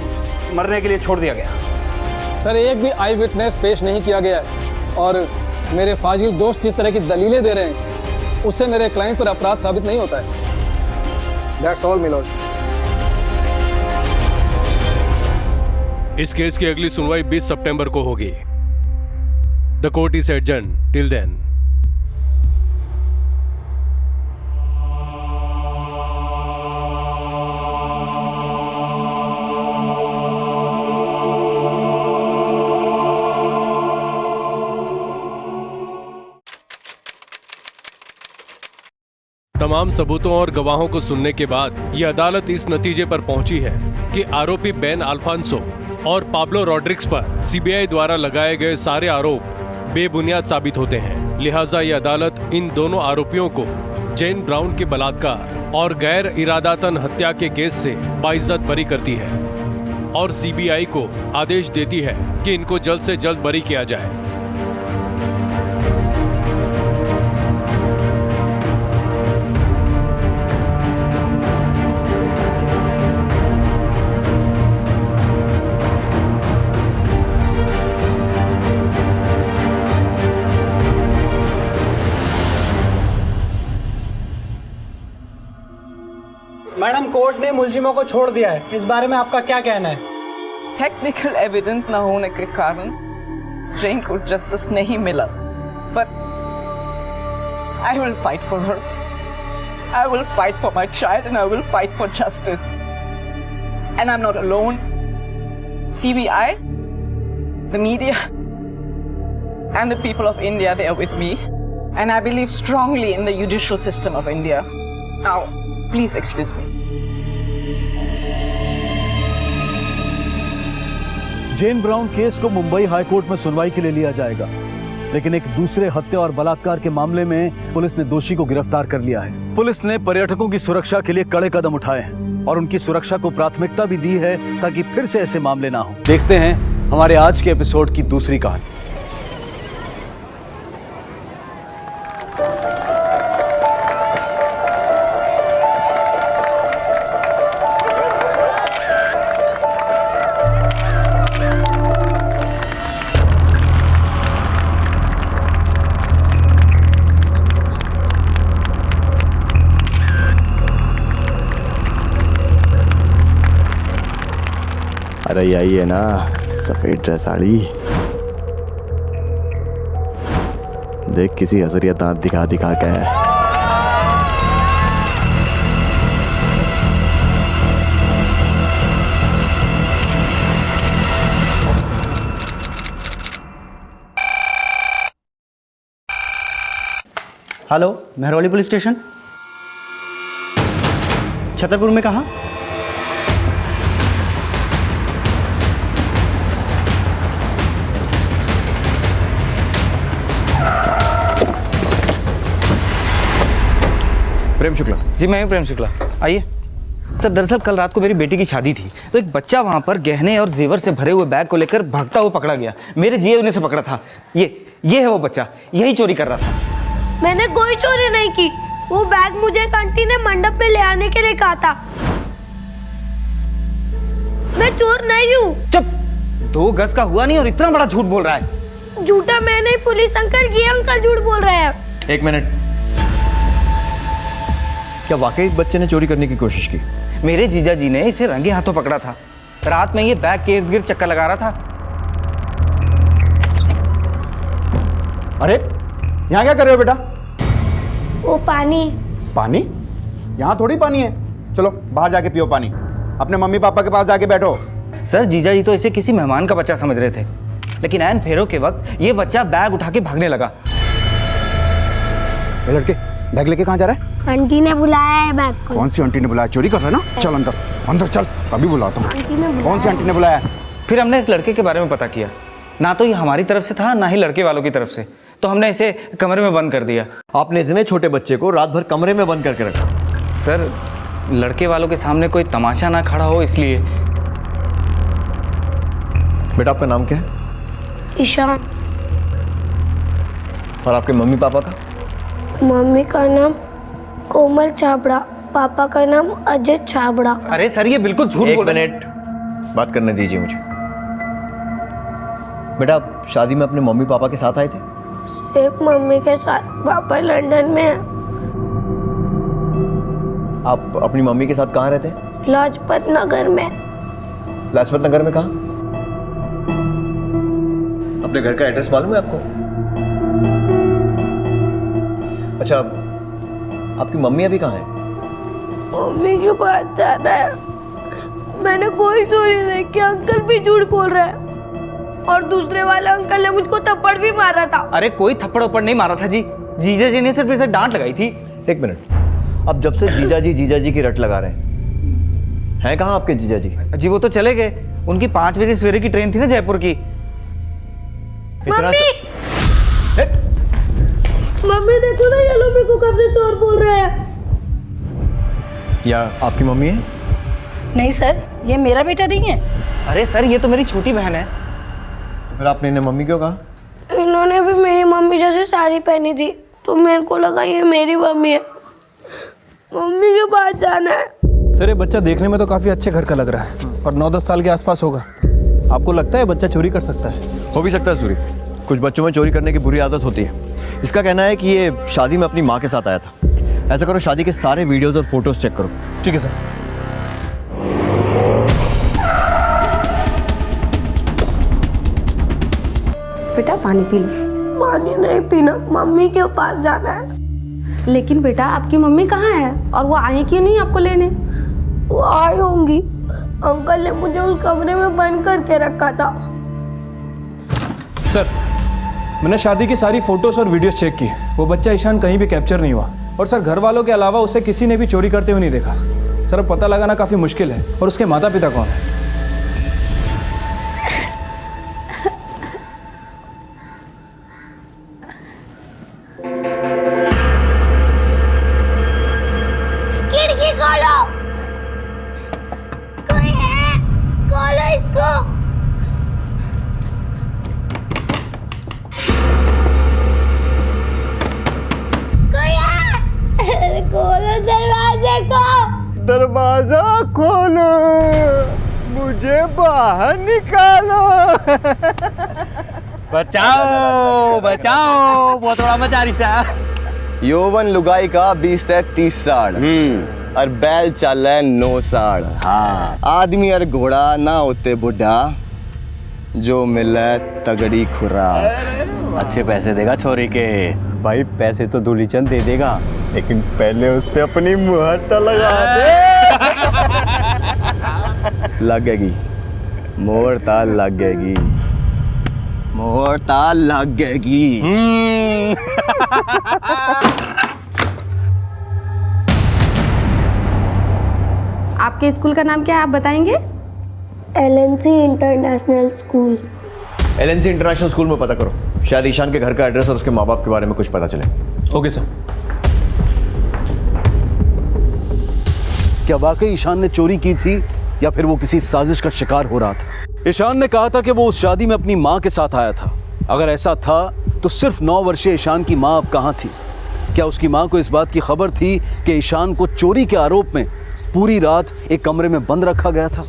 मरने के लिए छोड़ दिया गया। सर, एक भी आई विटनेस पेश नहीं किया गया है और मेरे फाजिल दोस्त जिस तरह की दलीलें दे रहे हैं उससे मेरे क्लाइंट पर अपराध साबित नहीं होता है। That's all my lord. इस केस की अगली सुनवाई 20 सितंबर को होगी। The court is adjourn till then. तमाम सबूतों और गवाहों को सुनने के बाद यह अदालत इस नतीजे पर पहुंची है कि आरोपी बेन अल्फांसो और पाब्लो रॉड्रिग्स पर सीबीआई द्वारा लगाए गए सारे आरोप बेबुनियाद साबित होते हैं। लिहाजा यह अदालत इन दोनों आरोपियों को जेन ब्राउन के बलात्कार और गैर इरादातन हत्या के केस से बाइज्जत बरी करती है और सीबीआई को आदेश देती है कि इनको जल्द से जल्द बरी किया जाए। मैडम, कोर्ट ने मुलजिमों को छोड़ दिया है, इस बारे में आपका क्या कहना है? टेक्निकल एविडेंस न होने के कारण जेन को जस्टिस नहीं मिला, but I will fight for her. I will fight for my child and I will fight for justice. And I am not alone. CBI, the media, and the people of India, they are with me, and I believe strongly in the judicial system of India. Now, please excuse me. Jane Brown case को Mumbai high court में सुनवाई के लिए लिया जाएगा, लेकिन एक दूसरे हत्या और बलात्कार के मामले में पुलिस ने दोषी को गिरफ्तार कर लिया है। पुलिस ने पर्यटकों की सुरक्षा के लिए कड़े कदम उठाए हैं और उनकी सुरक्षा को प्राथमिकता भी दी है ताकि फिर से ऐसे मामले ना हो। देखते हैं हमारे आज के एपिसोड की दूसरी कहानी। अरे यही है ना सफेद ड्रेस साड़ी। देख किसी हजरिया दांत दिखा दिखा के। Hello, Mehrauli police station. Chhatarpur में कहाँ? प्रेम शुक्ला जी, मैं हूँ प्रेम शुक्ला। आइए सर। दरअसल कल रात को मेरी बेटी की शादी थी, तो एक बच्चा वहाँ पर गहने और जेवर से भरे हुए बैग को लेकर भागता हुआ पकड़ा गया। मेरे जिए उन्हें से पकड़ा था। ये है वो बच्चा, यही चोरी कर रहा था। मैंने कोई चोरी नहीं की। वो बैग मुझे एक आंटी ने मंडप में ले आने के लिए कहा था। मैं चोर नहीं हूँ। चुप। 2 गज का हुआ नहीं और इतना बड़ा झूठ बोल रहा है। झूठा मैं नहीं, पुलिस अंकल, ये अंकल झूठ बोल रहे हैं। 1 मिनट। क्या वाकई इस बच्चे ने चोरी करने की कोशिश की? मेरे जीजा जी ने इसे रंगे हाथों पकड़ा था। रात में ये बैग के इर्द गिर्द चक्कर लगा रहा था। अरे यहाँ क्या कर रहे हो बेटा? वो पानी। पानी? यहाँ थोड़ी पानी है। चलो बाहर जाके पियो पानी। अपने मम्मी पापा के पास जाके बैठो। सर जीजा जी तो इसे किसी मेहमान का बच्चा समझ रहे थे, लेकिन ऐन फेरों के वक्त ये बच्चा बैग उठा के भागने लगा। ये लड़के बैग लेके कहाँ जा रहा है? आंटी ने बुलाया है बैग को। कौन सी आंटी ने बुलाया? चोरी कर रहा है ना? चल अंदर, अंदर चल, अभी बुलाता हूँ। कौन सी आंटी ने बुलाया? फिर हमने इस लड़के के बारे में पता किया। ना तो ये हमारी तरफ से था, ना ही लड़के वालों की तरफ से। तो हमने इसे कमरे में बंद कर दिया। आपने इतने छोटे बच्चे को रात भर कमरे में बंद करके रखा? सर लड़के वालों के सामने कोई तमाशा ना खड़ा हो इसलिए। बेटा आपका नाम क्या है? ईशान। और आपके मम्मी पापा का? मम्मी का नाम कोमल छाबड़ा, पापा का नाम अजय छाबड़ा। अरे सर ये बिल्कुल झूठ बोल रहे हैं। एक मिनट बात करने दीजिए मुझे। बेटा आप शादी में अपने मम्मी पापा के साथ आए थे? सिर्फ मम्मी के साथ, पापा लंदन में है। आप अपनी मम्मी के साथ कहाँ रहते हैं? लाजपत नगर में। लाजपत नगर में कहाँ? अपने घर का एड्रेस मालूम है आपको? अच्छा आपकी मम्मी अभी कहाँ है? मम्मी के पास जाना है। मैंने कोई चोरी नहीं की। अंकल भी झूठ बोल रहा है और दूसरे वाले अंकल ने मुझको थप्पड़ भी मारा था। अरे कोई थप्पड़ वप्पड़ नहीं मारा था जी। जीजा जी ने सिर्फ इसे डांट लगाई थी। एक मिनट, अब जब से जीजा जी की रट लगा रहे हैं कहाँ आपके जीजा जी? जी वो तो चले गए। उनकी 5 बजे सवेरे की ट्रेन थी ना जयपुर की। मम्मी देखो ना, ये लोग मेरे को कब से चोर बोल रहे हैं। या आपकी मम्मी है? नहीं सर, ये मेरा बेटा नहीं है। अरे सर ये तो मेरी छोटी बहन है। फिर आपने इन्हें मम्मी क्यों कहा? इन्होंने भी मेरी मम्मी जैसी साड़ी पहनी थी तो मेरे को लगा ये मेरी मम्मी है। मम्मी के पास जाना है। सर ये बच्चा देखने में तो काफी अच्छे घर का लग रहा है और 9-10 साल के आसपास होगा। आपको लगता है बच्चा चोरी कर सकता है? हो भी सकता है सूरी, कुछ बच्चों में चोरी करने की बुरी आदत होती है। इसका कहना है कि ये शादी में अपनी माँ के साथ आया था। ऐसा करो शादी के सारे वीडियोस और फोटोज चेक करो। ठीक है सर। बेटा पानी पी लो। पानी नहीं पीना, मम्मी के पास जाना है। लेकिन बेटा आपकी मम्मी कहाँ है और वो आई क्यों नहीं आपको लेने? वो आई होंगी। अंकल ने मुझे उस कमरे में बंद करके रखा था। सर मैंने शादी की सारी फोटोज और वीडियोस चेक की। वो बच्चा ईशान कहीं भी कैप्चर नहीं हुआ और सर घर वालों के अलावा उसे किसी ने भी चोरी करते हुए नहीं देखा। सर अब पता लगाना काफी मुश्किल है। और उसके माता पिता कौन है? खिड़की खोलो, कोई है? खोलो इसको। कोई है? खोलो दरवाजे को। दरवाजा खोलो, मुझे बाहर निकालो। बचाओ बचाओ, बहुत बड़ा मचा रही सा। यौवन लुगाई का 20 से 30 साल और बैल चल है 9 साल। हाँ। आदमी और घोड़ा ना होते बुढ़ा, जो मिले तगड़ी खुराक। अच्छे पैसे देगा छोरी के। भाई पैसे तो दूलीचंद दे देगा, लेकिन पहले उस पे अपनी मुहर तो लगा दे। लगेगी मोहर ताल लगेगी, मोहर ताल लगेगी। आपके स्कूल का नाम क्या है आप बताएंगे? LNC international school. LNC international school में पता करो, शायद ईशान के घर का एड्रेस और उसके माँ बाप के बारे में कुछ पता चले। Okay sir. क्या वाकई ईशान ने चोरी की थी या फिर वो किसी साजिश का शिकार हो रहा था? ईशान ने कहा था कि वो उस शादी में अपनी माँ के साथ आया था। अगर ऐसा था तो सिर्फ 9 वर्षीय ईशान की माँ अब कहाँ थी? क्या उसकी माँ को इस बात की खबर थी कि ईशान को चोरी के आरोप में पूरी रात एक कमरे में बंद रखा गया था?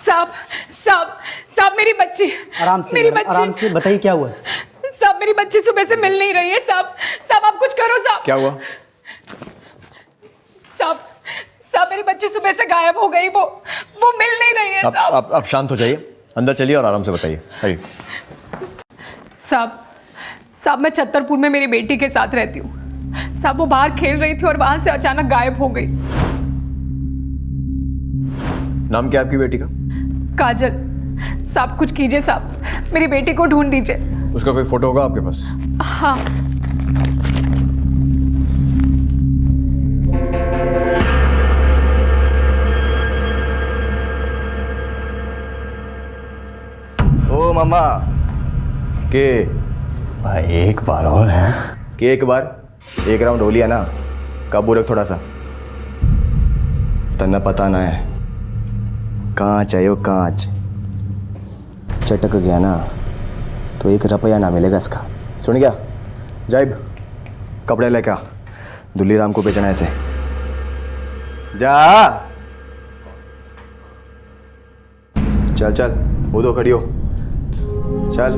साहब साहब साहब मेरी बच्ची, आराम से मेरी मैडम, बच्ची, आराम से बताइए क्या हुआ। साहब मेरी बच्ची सुबह से मिल नहीं रही है साहब। साहब आप कुछ करो साहब। क्या हुआ? साहब साहब मेरी बच्ची सुबह से गायब हो गई, वो मिल नहीं रही है साहब। आप शांत हो जाइए, अंदर चलिए और आराम से बताइए। आइए। साहब साहब मैं छतरपुर में मेरी बेटी के साथ रहती हूँ साहब। वो बाहर खेल रही थी और वहां से अचानक गायब हो गई। नाम क्या है आपकी बेटी का? काजल। साहब कुछ कीजिए साहब, मेरी बेटी को ढूंढ दीजिए। उसका कोई फोटो होगा आपके पास? हाँ। ओ मामा के भाई एक बार और है कि एक बार एक राउंड हो लिया ना, काबू रख थोड़ा सा। तना पता ना है कांच है यो कांच, चटक गया ना तो 1 रुपया ना मिलेगा इसका। सुन गया? जाइब कपड़े लेके आ, दुल्ली राम को बेचना ऐसे। जा चल चल, वो दो खड़ी हो, चल।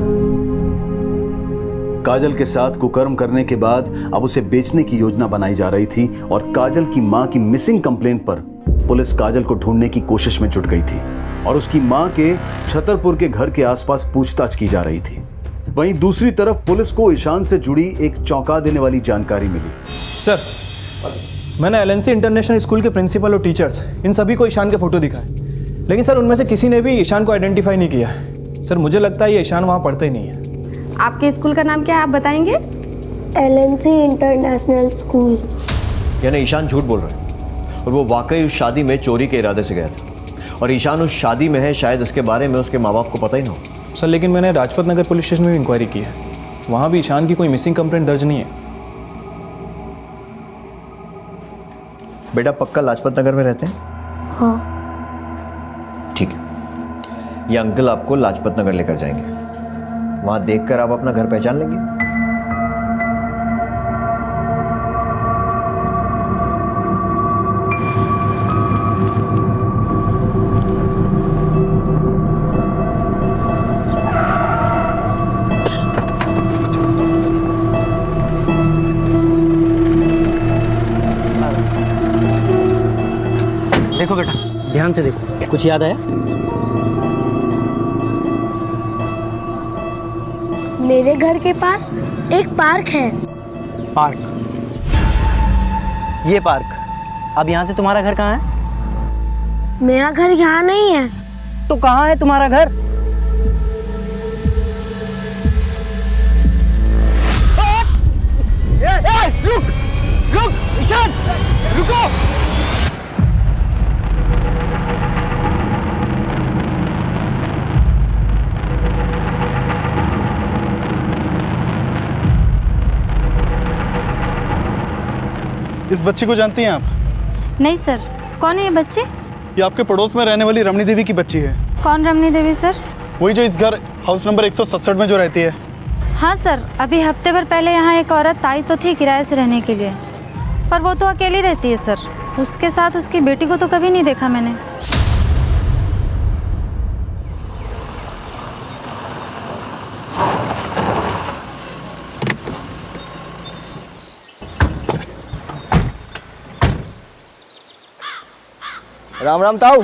काजल के साथ कुकर्म करने के बाद अब उसे बेचने की योजना बनाई जा रही थी और काजल की मां की मिसिंग कंप्लेंट पर पुलिस काजल को ढूंढने की कोशिश में जुट गई थी और उसकी मां के छतरपुर के घर के आसपास पूछताछ की जा रही थी। वहीं दूसरी तरफ पुलिस को ईशान से जुड़ी एक चौंका देने वाली जानकारी मिली। सर मैंने एलएनसी इंटरनेशनल स्कूल के प्रिंसिपल और टीचर्स इन सभी को ईशान के फोटो दिखाए, लेकिन सर उनमें से किसी ने भी ईशान को आइडेंटिफाई नहीं किया है। सर मुझे लगता है ये ईशान वहाँ पढ़ता ही नहीं है। आपके स्कूल का नाम क्या है आप बताएंगे? LNC international school. यानी ईशान झूठ बोल रहा है और वो वाकई उस शादी में चोरी के इरादे से गया था और ईशान उस शादी में है, शायद इसके बारे में उसके माँ बाप को पता ही ना हो। सर लेकिन मैंने राजपत नगर पुलिस स्टेशन में भी इंक्वायरी की है, वहाँ भी ईशान की कोई मिसिंग कंप्लेंट दर्ज नहीं है। बेटा पक्का लाजपत नगर में रहते हैं? हाँ। ठीक है, ये अंकल आपको लाजपत नगर लेकर जाएंगे, वहां देखकर आप अपना घर पहचान लेंगे। देखो बेटा, ध्यान से देखो, कुछ याद आया? मेरे घर के पास एक पार्क है। पार्क? ये पार्क? अब यहाँ से तुम्हारा घर कहाँ है? मेरा घर यहाँ नहीं है। तो कहाँ है तुम्हारा घर? रुक रुक ईशान, रुको। इस बच्ची को जानती हैं आप? नहीं सर, कौन है ये बच्चे? ये आपके पड़ोस में रहने वाली रमणी देवी की बच्ची है। कौन रमणी देवी सर? वही जो इस घर हाउस नंबर 167 में जो रहती है। हाँ सर, अभी हफ्ते भर पहले यहाँ एक औरत आई तो थी किराए से रहने के लिए, पर वो तो अकेली रहती है सर। उसके साथ उसकी बेटी को तो कभी नहीं देखा मैंने। राम राम ताऊ।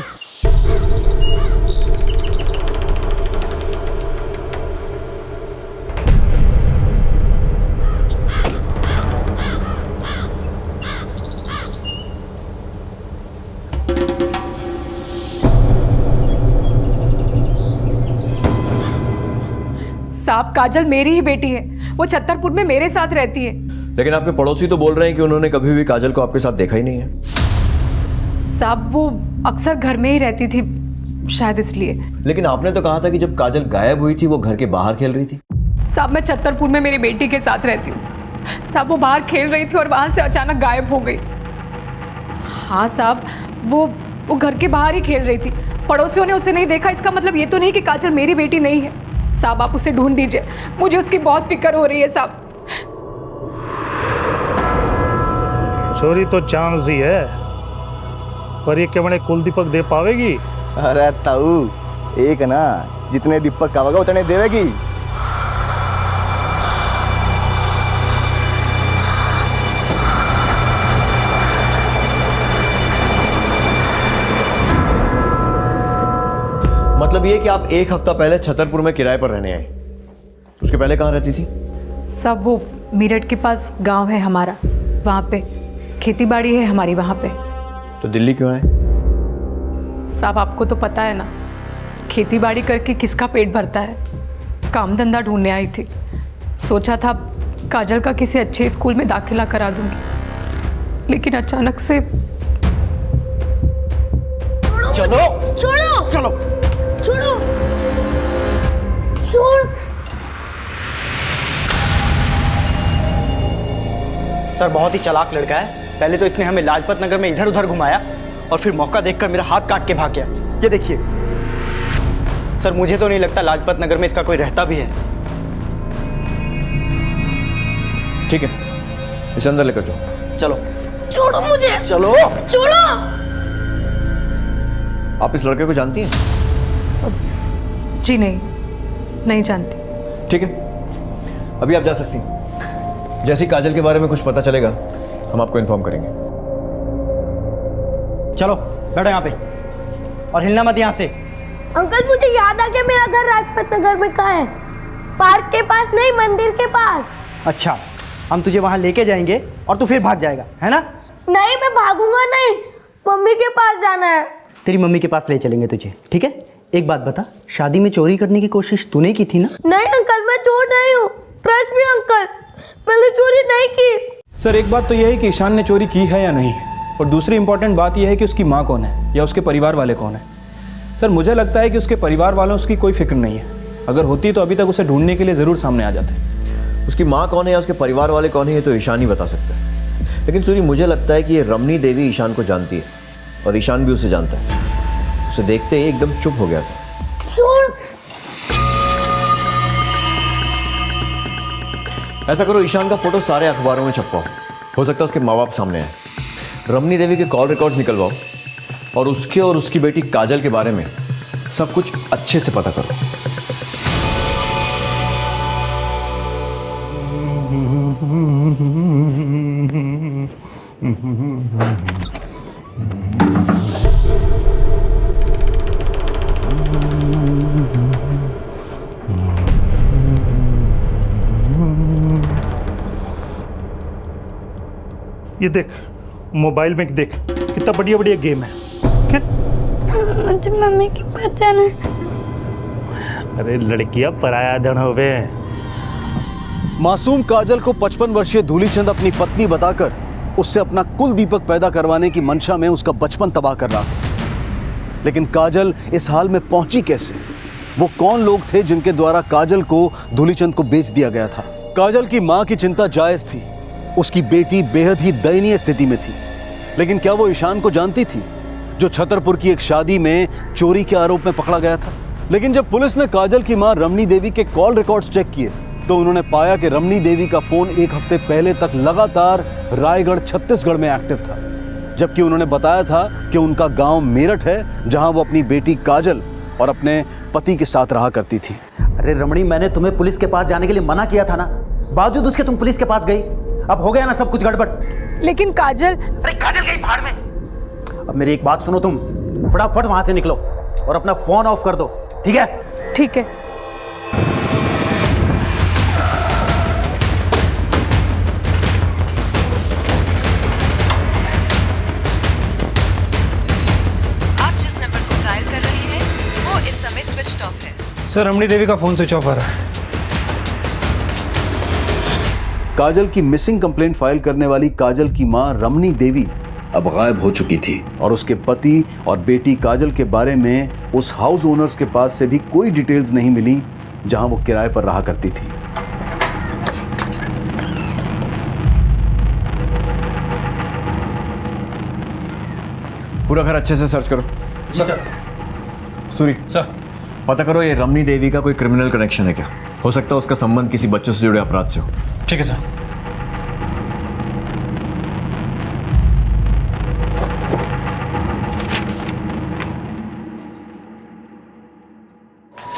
साहब काजल मेरी ही बेटी है, वो छतरपुर में मेरे साथ रहती है। लेकिन आपके पड़ोसी तो बोल रहे हैं कि उन्होंने कभी भी काजल को आपके साथ देखा ही नहीं है। साहब वो अक्सर घर में ही रहती थी, शायद इसलिए। लेकिन आपने तो कहा था कि जब काजल गायब हुई थी वो घर के बाहर खेल रही थी। साहब मैं छतरपुर में मेरी बेटी के साथ रहती हूँ। साहब वो बाहर खेल रही थी और वहां से अचानक गायब हो गई। हाँ साहब, वो घर के बाहर ही खेल रही थी, पड़ोसियों ने उसे नहीं देखा। इसका मतलब ये तो नहीं कि काजल मेरी बेटी नहीं है। साहब आप उसे ढूंढ दीजिए, मुझे उसकी बहुत फिक्र हो रही है साहब। चोरी तो चांस ही है, पर ये क्या बड़े कुलदीपक दे पावेगी? अरे ताऊ एक ना जितने दीपक का होगा उतने देवेगी। मतलब ये कि आप एक हफ्ता पहले छतरपुर में किराए पर रहने आए, उसके पहले कहाँ रहती थी? सब वो मेरठ के पास गांव है हमारा, वहाँ पे खेती बाड़ी है हमारी वहाँ पे। तो दिल्ली क्यों आए? साहब आपको तो पता है ना, खेती बाड़ी करके किसका पेट भरता है। काम धंधा ढूंढने आई थी, सोचा था काजल का किसी अच्छे स्कूल में दाखिला करा दूंगी, लेकिन अचानक से चलो छोड़ो चलो छोड़ो छोड़। सर बहुत ही चालाक लड़का है। पहले तो इसने हमें लाजपत नगर में इधर उधर घुमाया और फिर मौका देखकर मेरा हाथ काट के भाग गया। ये देखिए सर, मुझे तो नहीं लगता लाजपत नगर में इसका कोई रहता भी है। ठीक है, इसे अंदर लेकर जाओ। चलो। छोड़ो मुझे। चलो। छोड़ो। आप इस लड़के को जानती हैं? जी नहीं जानती। ठीक है, अभी आप जा सकती हैं। जैसे ही काजल के बारे में कुछ पता चलेगा हम आपको इन्फॉर्म करेंगे। चलो बैठो यहाँ पे और हिलना मत यहाँ से। अंकल मुझे याद आ गया, मेरा घर राजपत नगर में कहाँ है? पार्क के पास नहीं, मंदिर के पास। अच्छा, हम तुझे वहाँ लेके जाएंगे और तू फिर भाग जाएगा, है ना? नहीं मैं भागूंगा नहीं, मम्मी के पास जाना है। तेरी मम्मी के पास ले चलेंगे तुझे, ठीक है? एक बात बता, शादी में चोरी करने की कोशिश तूने की थी ना? नहीं अंकल, मैं चोर नहीं हूँ, ट्रस्ट मी अंकल, मैंने चोरी नहीं की। सर एक बात तो यह है कि ईशान ने चोरी की है या नहीं, और दूसरी इंपॉर्टेंट बात यह है कि उसकी माँ कौन है या उसके परिवार वाले कौन है। सर मुझे लगता है कि उसके परिवार वालों उसकी कोई फिक्र नहीं है। अगर होती तो अभी तक उसे ढूंढने के लिए ज़रूर सामने आ जाते। उसकी माँ कौन है या उसके परिवार वाले कौन है ये तो ईशान ही बता सकता है। लेकिन सूरी, मुझे लगता है कि ये रमनी देवी ईशान को जानती है और ईशान भी उसे जानता है। उसे देखते ही एकदम चुप हो गया था। ऐसा करो, ईशान का फोटो सारे अखबारों में छपवाओ, हो सकता है उसके माँ बाप सामने आए। रमनी देवी के कॉल रिकॉर्ड्स निकलवाओ और उसके और उसकी बेटी काजल के बारे में सब कुछ अच्छे से पता करो। ये देख, मोबाइल में देख कितना बढ़िया बढ़िया गेम है। मुझे मम्मी के पास जाना है। अरे लड़कियां पराया धन होवे। मासूम काजल को 55 वर्षीय धूलीचंद अपनी पत्नी बताकर उससे अपना कुल दीपक पैदा करवाने की मंशा में उसका बचपन तबाह कर रहा था। लेकिन काजल इस हाल में पहुंची कैसे? वो कौन लोग थे जिनके द्वारा काजल को धूलीचंद को बेच दिया गया था? काजल की मां की चिंता जायज थी, उसकी बेटी बेहद ही दयनीय स्थिति में थी। लेकिन क्या वो ईशान को जानती थी, जो छतरपुर की एक शादी में चोरी के आरोप में पकड़ा गया था? लेकिन जब पुलिस ने काजल की मां रमनी देवी के कॉल रिकॉर्ड्स चेक किए तो उन्होंने पाया कि रमनी देवी का फोन एक हफ्ते पहले तक लगातार रायगढ़ छत्तीसगढ़ में एक्टिव था, जबकि उन्होंने बताया था कि उनका गांव मेरठ है, जहां वो अपनी बेटी काजल और अपने पति के साथ रहा करती थी। अरे रमणी, मैंने तुम्हें पुलिस के पास जाने के लिए मना किया था ना, बावजूद उसके तुम पुलिस के पास गई। अब हो गया ना सब कुछ गड़बड़। लेकिन काजल, अरे काजल गई भाड़ में। अब मेरी एक बात सुनो, तुम फटाफट वहां से निकलो और अपना फोन ऑफ कर दो, ठीक है? ठीक है। आप जिस नंबर को डायल कर रहे हैं वो इस समय स्विच्ड ऑफ है। सर रमणी देवी का फोन स्विच ऑफ आ रहा है। काजल की मिसिंग कंप्लेंट फाइल करने वाली काजल की मां रमनी देवी अब गायब हो चुकी थी और उसके पति और बेटी काजल के बारे में उस हाउस ओनर्स के पास से भी कोई डिटेल्स नहीं मिली जहां वो किराए पर रहा करती थी। पूरा घर अच्छे से सर्च करो। सर। सूरी सर, पता करो ये रमनी देवी का कोई क्रिमिनल कनेक्शन है क्या? हो सकता है उसका संबंध किसी बच्चों से जुड़े अपराध से हो। ठीक है सर।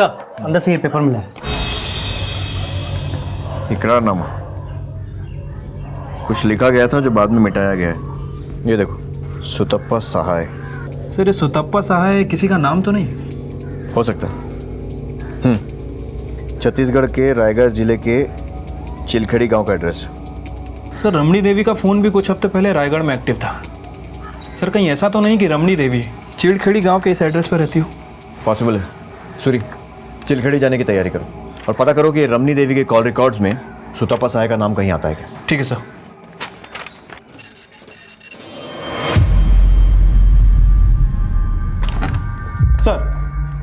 सर अंदर से ये पेपर मिला है। इकरारनामा कुछ लिखा गया था जो बाद में मिटाया गया है। ये देखो, सुतप्पा सहाय। सर ये सुतप्पा सहाय किसी का नाम तो नहीं? हो सकता है। छत्तीसगढ़ के रायगढ़ जिले के चिलखड़ी गांव का एड्रेस। सर रमणी देवी का फ़ोन भी कुछ हफ्ते पहले रायगढ़ में एक्टिव था। सर कहीं ऐसा तो नहीं कि रमणी देवी चिलखड़ी गांव के इस एड्रेस पर रहती हो? पॉसिबल है। सूरी, चिलखड़ी जाने की तैयारी करो और पता करो कि रमणी देवी के कॉल रिकॉर्ड्स में सुतप्पा सहाय का नाम कहीं आता है क्या। ठीक है सर।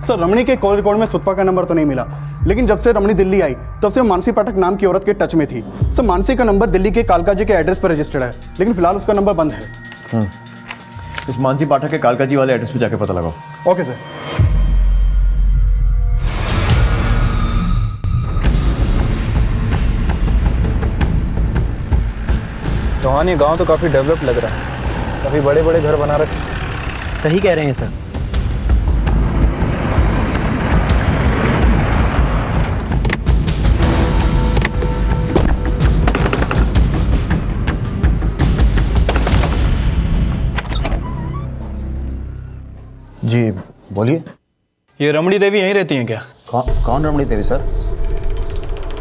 सर रमणी के कॉल रिकॉर्ड में सुतपा का नंबर तो नहीं मिला, लेकिन जब से रमणी दिल्ली आई तब से वो मानसी पाठक नाम की औरत के टच में थी। सर मानसी का नंबर दिल्ली के कालका जी के एड्रेस पर रजिस्टर्ड है, लेकिन फिलहाल उसका नंबर बंद है। इस मानसी पाठक के कालका जी वाले एड्रेस पे जाके पता लगाओ। Okay sir. चौहान ये गांव तो काफ़ी डेवलप लग रहा है, काफ़ी बड़े बड़े घर बना रखे। सही कह रहे हैं सर। जी बोलिए। ये रमणी देवी यहीं रहती हैं क्या? कौन रमणी देवी सर?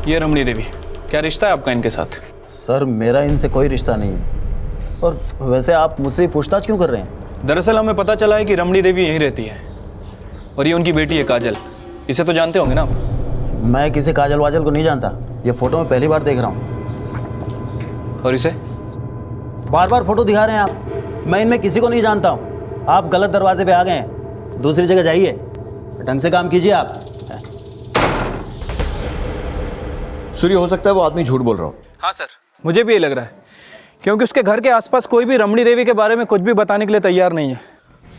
ये रमणी देवी, क्या रिश्ता है आपका इनके साथ? सर मेरा इनसे कोई रिश्ता नहीं है। और वैसे आप मुझसे पूछताछ क्यों कर रहे हैं? दरअसल हमें पता चला है कि रमणी देवी यहीं रहती है और ये उनकी बेटी है काजल। इसे तो जानते होंगे ना आप? मैं किसी काजल वाजल को नहीं जानता, ये फोटो में पहली बार देख रहा हूँ। और इसे? बार बार फोटो दिखा रहे हैं आप। मैं इनमें किसी को नहीं जानता हूँ। आप गलत दरवाजे पे आ गए हैं, दूसरी जगह जाइए, ढंग से काम कीजिए आप। सूर्य, हो सकता है वो आदमी झूठ बोल रहा हो। हाँ सर, मुझे भी ये लग रहा है, क्योंकि उसके घर के आसपास कोई भी रमणी देवी के बारे में कुछ भी बताने के लिए तैयार नहीं है।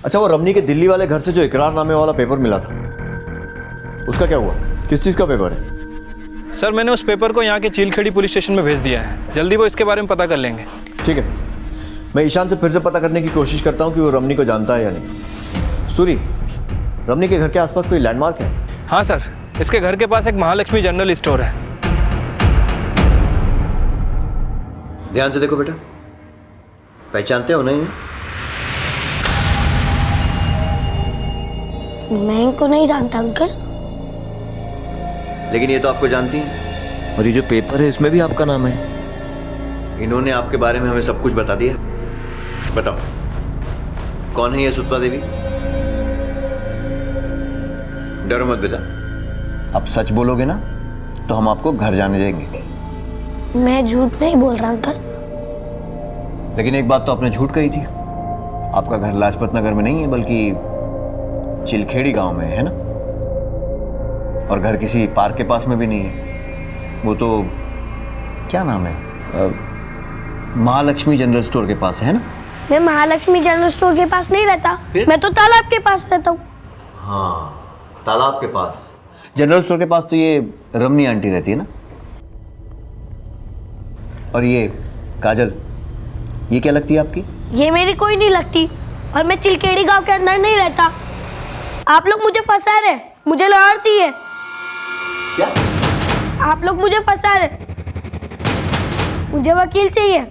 अच्छा, वो रमणी के दिल्ली वाले घर से जो इकरारनामे वाला पेपर मिला था, उसका क्या हुआ? किस चीज़ का पेपर है? सर मैंने उस पेपर को यहाँ के चीलखेड़ी पुलिस स्टेशन में भेज दिया है, जल्दी वो इसके बारे में पता कर लेंगे। ठीक है, मैं ईशान से फिर से पता करने की कोशिश करता हूँ कि वो रमणी को जानता है या नहीं। सूरी, रमणी के घर के आसपास कोई लैंडमार्क है? हाँ सर, इसके घर के पास एक महालक्ष्मी जनरल स्टोर है। ध्यान से देखो बेटा, पहचानते हो नहीं? मैं इनको नहीं जानता अंकल। लेकिन ये तो आपको जानती हैं। और ये जो पेपर है इसमें भी आपका नाम है। इन्होंने आपके बारे में हमें सब कुछ बता दिया। बताओ, कौन है ये सुतपा देवी? डरो मत बेटा, आप सच बोलोगे ना तो हम आपको घर जाने देंगे। मैं झूठ नहीं बोल रहा अंकल। लेकिन एक बात तो आपने झूठ कही थी, आपका घर लाजपत नगर में नहीं है बल्कि चिलखेड़ी गांव में है ना? और घर किसी पार्क के पास में भी नहीं है, वो तो क्या नाम है, महालक्ष्मी जनरल स्टोर के पास है ना? मैं महालक्ष्मी जनरल स्टोर के पास नहीं रहता, मैं तो तालाब के पास रहता हूँ। हाँ, तालाब के पास। जनरल स्टोर के पास तो ये रमनी आंटी रहती है ना? और ये काजल, ये क्या लगती है आपकी? ये मेरी कोई नहीं लगती, और मैं चिलकेड़ी गांव के अंदर नहीं रहता। आप लोग मुझे फंसा रहे, मुझे लॉयर चाहिए। क्या? आप लोग मुझे फंसा रहे, मुझे वकील चाहिए।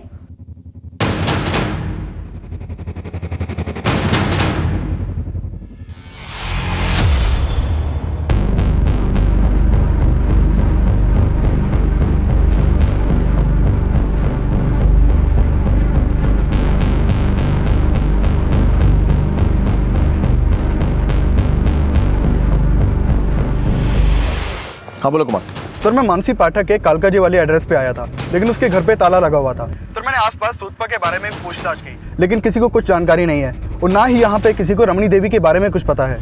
हाँ बोलो कुमार। सर मैं मानसी पाठक के कालका जी वाले एड्रेस पे आया था, लेकिन उसके घर पे ताला लगा हुआ था। सर मैंने आसपास सुतपा के बारे में पूछताछ की, लेकिन किसी को कुछ जानकारी नहीं है, और ना ही यहाँ पे किसी को रमणी देवी के बारे में कुछ पता है।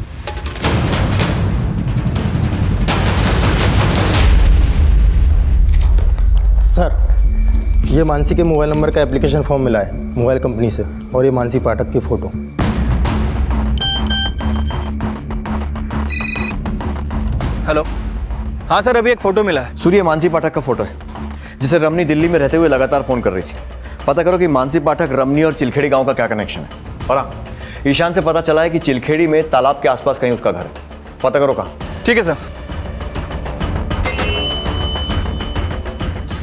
सर, ये मानसी के मोबाइल नंबर का एप्लीकेशन फॉर्म मिला है मोबाइल कंपनी से, और ये मानसी पाठक की फ़ोटो। हेलो, हाँ सर, अभी एक फ़ोटो मिला है। सूर्य, मानसी पाठक का फोटो है जिसे रमनी दिल्ली में रहते हुए लगातार फ़ोन कर रही थी। पता करो कि मानसी पाठक, रमनी और चिलखेड़ी गांव का क्या कनेक्शन है। और हाँ, ईशान से पता चला है कि चिलखेड़ी में तालाब के आसपास कहीं उसका घर है। पता करो कहाँ। ठीक है सर।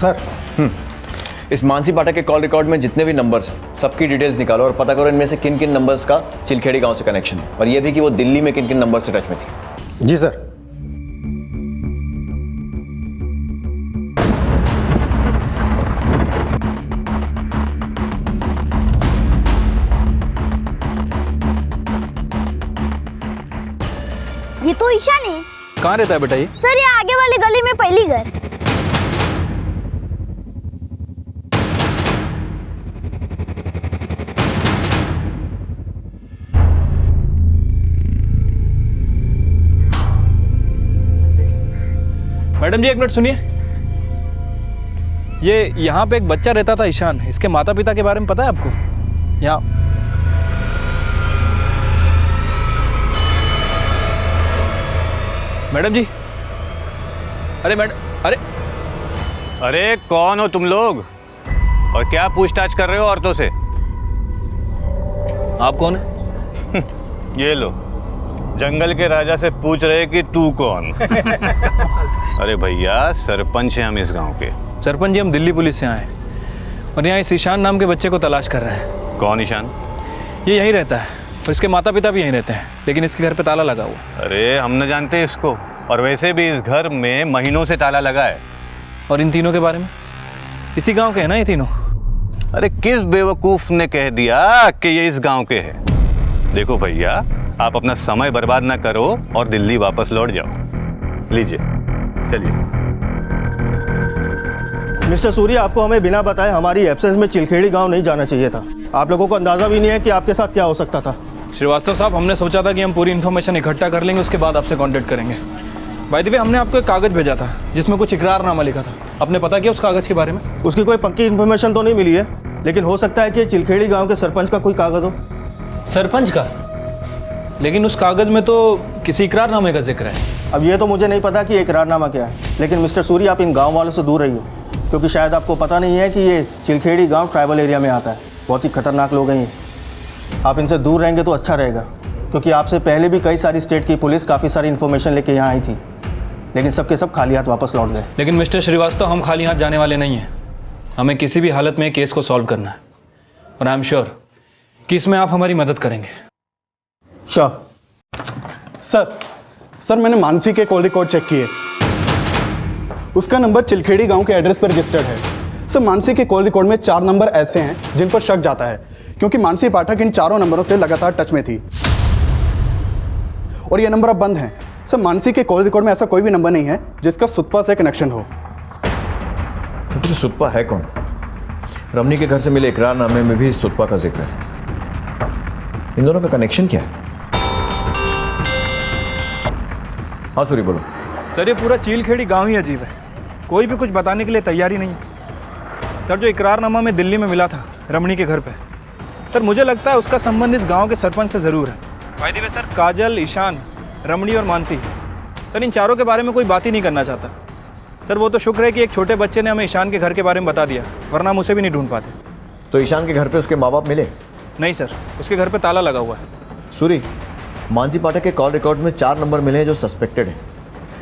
सर इस मानसी पाठक के कॉल रिकॉर्ड में जितने भी नंबर्स हैं सबकी डिटेल्स निकालो और पता करो इनमें से किन किन नंबर्स का चिलखेड़ी गांव से कनेक्शन है, और ये भी कि वो दिल्ली में किन किन नंबर से टच में थी। जी सर। ये तो ईशान है। कहाँ रहता है बेटा ये? सर ये आगे वाली गली में पहली घर। मैडम जी एक मिनट सुनिए, ये यहाँ पे एक बच्चा रहता था ईशान, इसके माता पिता के बारे में पता है आपको? यहाँ मैडम जी, अरे अरे कौन हो तुम लोग और क्या पूछताछ कर रहे हो औरतों से? आप कौन है? ये लो, जंगल के राजा से पूछ रहे कि तू कौन? अरे भैया सरपंच हैं हम इस गांव के। सरपंच जी हम दिल्ली पुलिस से आए हैं और यहाँ इस ईशान नाम के बच्चे को तलाश कर रहे हैं। कौन ईशान? ये यहीं रहता है और इसके माता पिता भी यहीं रहते हैं, लेकिन इसके घर पे ताला लगा हुआ। अरे हम न जानते इसको, और वैसे भी इस घर में महीनों से ताला लगा है। और इन तीनों के बारे में? इसी गांव के हैं ना ये तीनों? अरे किस बेवकूफ ने कह दिया कि ये इस गांव के हैं? देखो भैया, आप अपना समय बर्बाद ना करो और दिल्ली वापस लौट जाओ। लीजिए चलिए। मिस्टर सूर्या, आपको हमें बिना बताए हमारी एब्सेंस में चिलखेड़ी गांव नहीं जाना चाहिए था। आप लोगों को अंदाजा भी नहीं है कि आपके साथ क्या हो सकता था। श्रीवास्तव साहब, हमने सोचा था कि हम पूरी इन्फॉर्मेशन इकट्ठा कर लेंगे, उसके बाद आपसे कांटेक्ट करेंगे। बाय द वे, हमने आपको एक कागज़ भेजा था जिसमें कुछ इकरारनामा लिखा था। आपने पता किया उस कागज़ के बारे में? उसकी कोई पक्की इन्फॉर्मेशन तो नहीं मिली है, लेकिन हो सकता है कि चिलखेड़ी गांव के सरपंच का कोई कागज़ हो। सरपंच का? लेकिन उस कागज़ में तो किसी इकरारनामे का जिक्र है। अब ये तो मुझे नहीं पता कि इकरारनामा क्या है, लेकिन मिस्टर सूरी आप इन गांव वालों से दूर रहिए, क्योंकि शायद आपको पता नहीं है कि ये चिलखेड़ी गांव ट्राइबल एरिया में आता है। बहुत ही खतरनाक लोग हैं ये। आप इनसे दूर रहेंगे तो अच्छा रहेगा, क्योंकि आपसे पहले भी कई सारी स्टेट की पुलिस काफ़ी सारी इन्फॉर्मेशन लेके यहाँ आई थी, लेकिन सबके सब खाली हाथ वापस लौट गए। लेकिन मिस्टर श्रीवास्तव, हम खाली हाथ जाने वाले नहीं हैं। हमें किसी भी हालत में केस को सॉल्व करना है, और आई एम श्योर कि इसमें आप हमारी मदद करेंगे। श्योर। सर मैंने मानसी के कॉल रिकॉर्ड चेक किए, उसका नंबर चिलखेड़ी गांव के एड्रेस पर रजिस्टर्ड है। सर मानसी के कॉल रिकॉर्ड में 4 नंबर ऐसे हैं जिन पर शक जाता है, क्योंकि मानसी पाठक इन 4 नंबरों से लगातार टच में थी, और ये नंबर अब बंद हैं। सर मानसी के कॉल रिकॉर्ड में ऐसा कोई भी नंबर नहीं है जिसका सुतपा से कनेक्शन हो। तो सुतपा है कौन? रमनी के घर से मिले इकरारनामे में भी सुतपा का जिक्र है। इन दोनों का कनेक्शन क्या है? हाँ सूरी बोलो। सर ये पूरा चिलखेड़ी गांव ही अजीब है, कोई भी कुछ बताने के लिए तैयारी नहीं है। सर जो इकरारनामा में दिल्ली में मिला था रमणी के घर पे, सर मुझे लगता है उसका संबंध इस गांव के सरपंच से ज़रूर है। बाय द वे सर, काजल, ईशान, रमणी और मानसी, सर इन चारों के बारे में कोई बात ही नहीं करना चाहता। सर वो तो शुक्र है कि एक छोटे बच्चे ने हमें ईशान के घर के बारे में बता दिया, वरना हम उसे भी नहीं ढूंढ पाते। तो ईशान के घर पे उसके माँ बाप मिले? नहीं सर, उसके घर पे ताला लगा हुआ है। सूरी, मानसी पाठक के कॉल रिकॉर्ड्स में 4 नंबर मिले हैं जो सस्पेक्टेड हैं।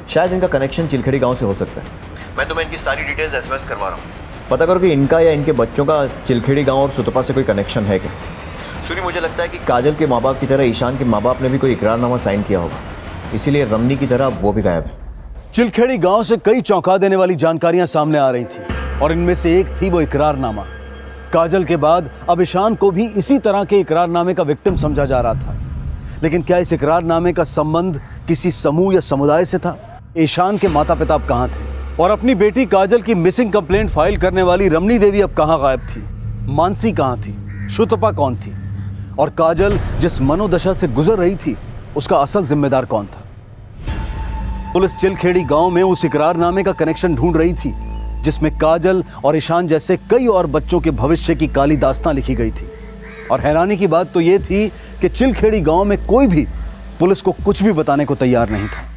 शायद इनका कनेक्शन चिलखेड़ी गांव से हो सकता है। मैं तुम्हें इनकी सारी डिटेल्स एसएमएस करवा रहा हूँ। पता करो कि इनका या इनके बच्चों का चिलखेड़ी गांव और सुतपा से कोई कनेक्शन है क्या। सूरी, मुझे लगता है कि काजल के माँ बाप की तरह ईशान के माँ बाप ने भी कोई इकरारनामा साइन किया होगा, इसीलिए रमनी की तरह वो भी गायब है। चिलखेड़ी गांव से कई चौंका देने वाली जानकारियां सामने आ रही थी, और इनमें से एक थी वो इकरारनामा। काजल के बाद अब ईशान को भी इसी तरह के इकरारनामे का विक्टिम समझा जा रहा था, लेकिन क्या इस इकरारनामे का संबंध किसी समूह या समुदाय से था? ईशान के माता पिता अब कहाँ थे? और अपनी बेटी काजल की मिसिंग कंप्लेंट फाइल करने वाली रमनी देवी अब कहाँ गायब थी? मानसी कहाँ थी? शुतपा कौन थी? और काजल जिस मनोदशा से गुजर रही थी, उसका असल जिम्मेदार कौन था? पुलिस चिलखेड़ी गांव में उस इकरारनामे का कनेक्शन ढूंढ रही थी जिसमें काजल और ईशान जैसे कई और बच्चों के भविष्य की काली दास्तां लिखी गई थी। और हैरानी की बात तो ये थी कि चिलखेड़ी गांव में कोई भी पुलिस को कुछ भी बताने को तैयार नहीं था।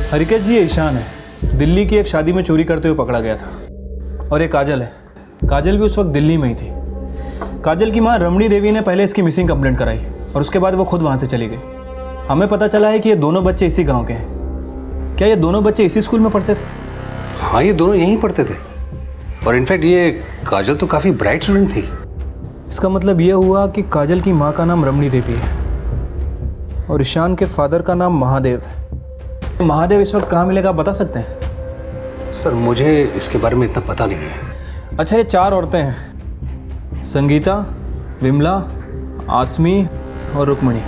हरिकेश जी, ये ईशान है, दिल्ली की एक शादी में चोरी करते हुए पकड़ा गया था। और ये काजल है। काजल भी उस वक्त दिल्ली में ही थी। काजल की माँ रमणी देवी ने पहले इसकी मिसिंग कंप्लेंट कराई और उसके बाद वो खुद वहाँ से चली गई। हमें पता चला है कि ये दोनों बच्चे इसी गांव के हैं। क्या ये दोनों बच्चे इसी स्कूल में पढ़ते थे? हाँ, ये दोनों यहीं पढ़ते थे और इनफैक्ट ये काजल तो काफ़ी ब्राइट स्टूडेंट थी। इसका मतलब ये हुआ कि काजल की माँ का नाम रमणी देवी है और ईशान के फादर का नाम महादेव है। महादेव इस वक्त कहाँ मिलेगा, बता सकते हैं? सर, मुझे इसके बारे में इतना पता नहीं है। अच्छा, ये 4 औरतें हैं, संगीता, विमला, आसमी और रुक्मणी।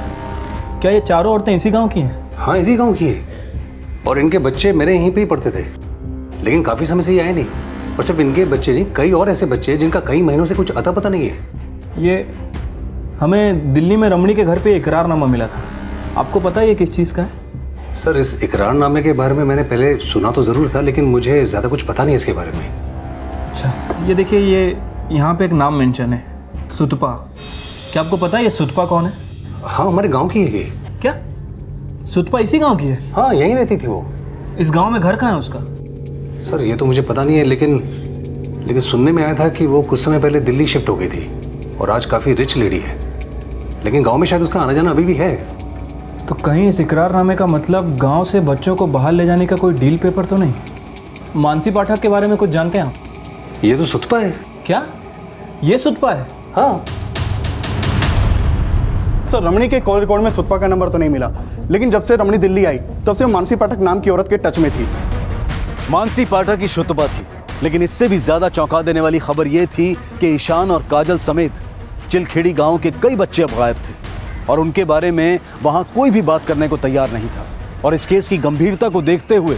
क्या ये चारों औरतें इसी गांव की हैं? हाँ, इसी गांव की है और इनके बच्चे मेरे यहीं पे ही पढ़ते थे, लेकिन काफ़ी समय से ये आए नहीं। और सिर्फ इनके बच्चे नहीं, कई और ऐसे बच्चे हैं जिनका कई महीनों से कुछ अता पता नहीं है। ये हमें दिल्ली में रमणी के घर पे इकरारनामा मिला था। आपको पता है ये किस चीज़ का है? सर, इस इकरारनामे के बारे में मैंने पहले सुना तो ज़रूर था, लेकिन मुझे ज़्यादा कुछ पता नहीं इसके बारे में। अच्छा, ये देखिए, ये यहाँ पे एक नाम मेंशन है, सुतपा। क्या आपको पता है ये सुतपा कौन है? हाँ, हमारे गांव की है ये। क्या सुतपा इसी गांव की है? हाँ, यहीं रहती थी वो। इस गांव में घर कहाँ है उसका? सर, ये तो मुझे पता नहीं है, लेकिन सुनने में आया था कि वो कुछ समय पहले दिल्ली शिफ्ट हो गई थी और आज काफ़ी रिच लेडी है, लेकिन गाँव में शायद उसका आना जाना अभी भी है। तो कहीं इस इकरारनामे का मतलब गाँव से बच्चों को बाहर ले जाने का कोई डील पेपर तो नहीं? मानसी पाठक के बारे में कुछ जानते हैं आप? ये तो सुतपा है। क्या ये सुतपा है? हाँ सर, रमणी के कॉल रिकॉर्ड में सुतपा का नंबर तो नहीं मिला, लेकिन जब से रमणी दिल्ली आई तब से मानसी पाठक नाम की औरत के टच में थी। मानसी पाठक ही सुतपा थी, लेकिन इससे भी ज्यादा चौंका देने वाली खबर यह थी कि ईशान और काजल समेत चिलखेड़ी गांव के कई बच्चे अब गायब थे और उनके बारे में वहां कोई भी बात करने को तैयार नहीं था। और इस केस की गंभीरता को देखते हुए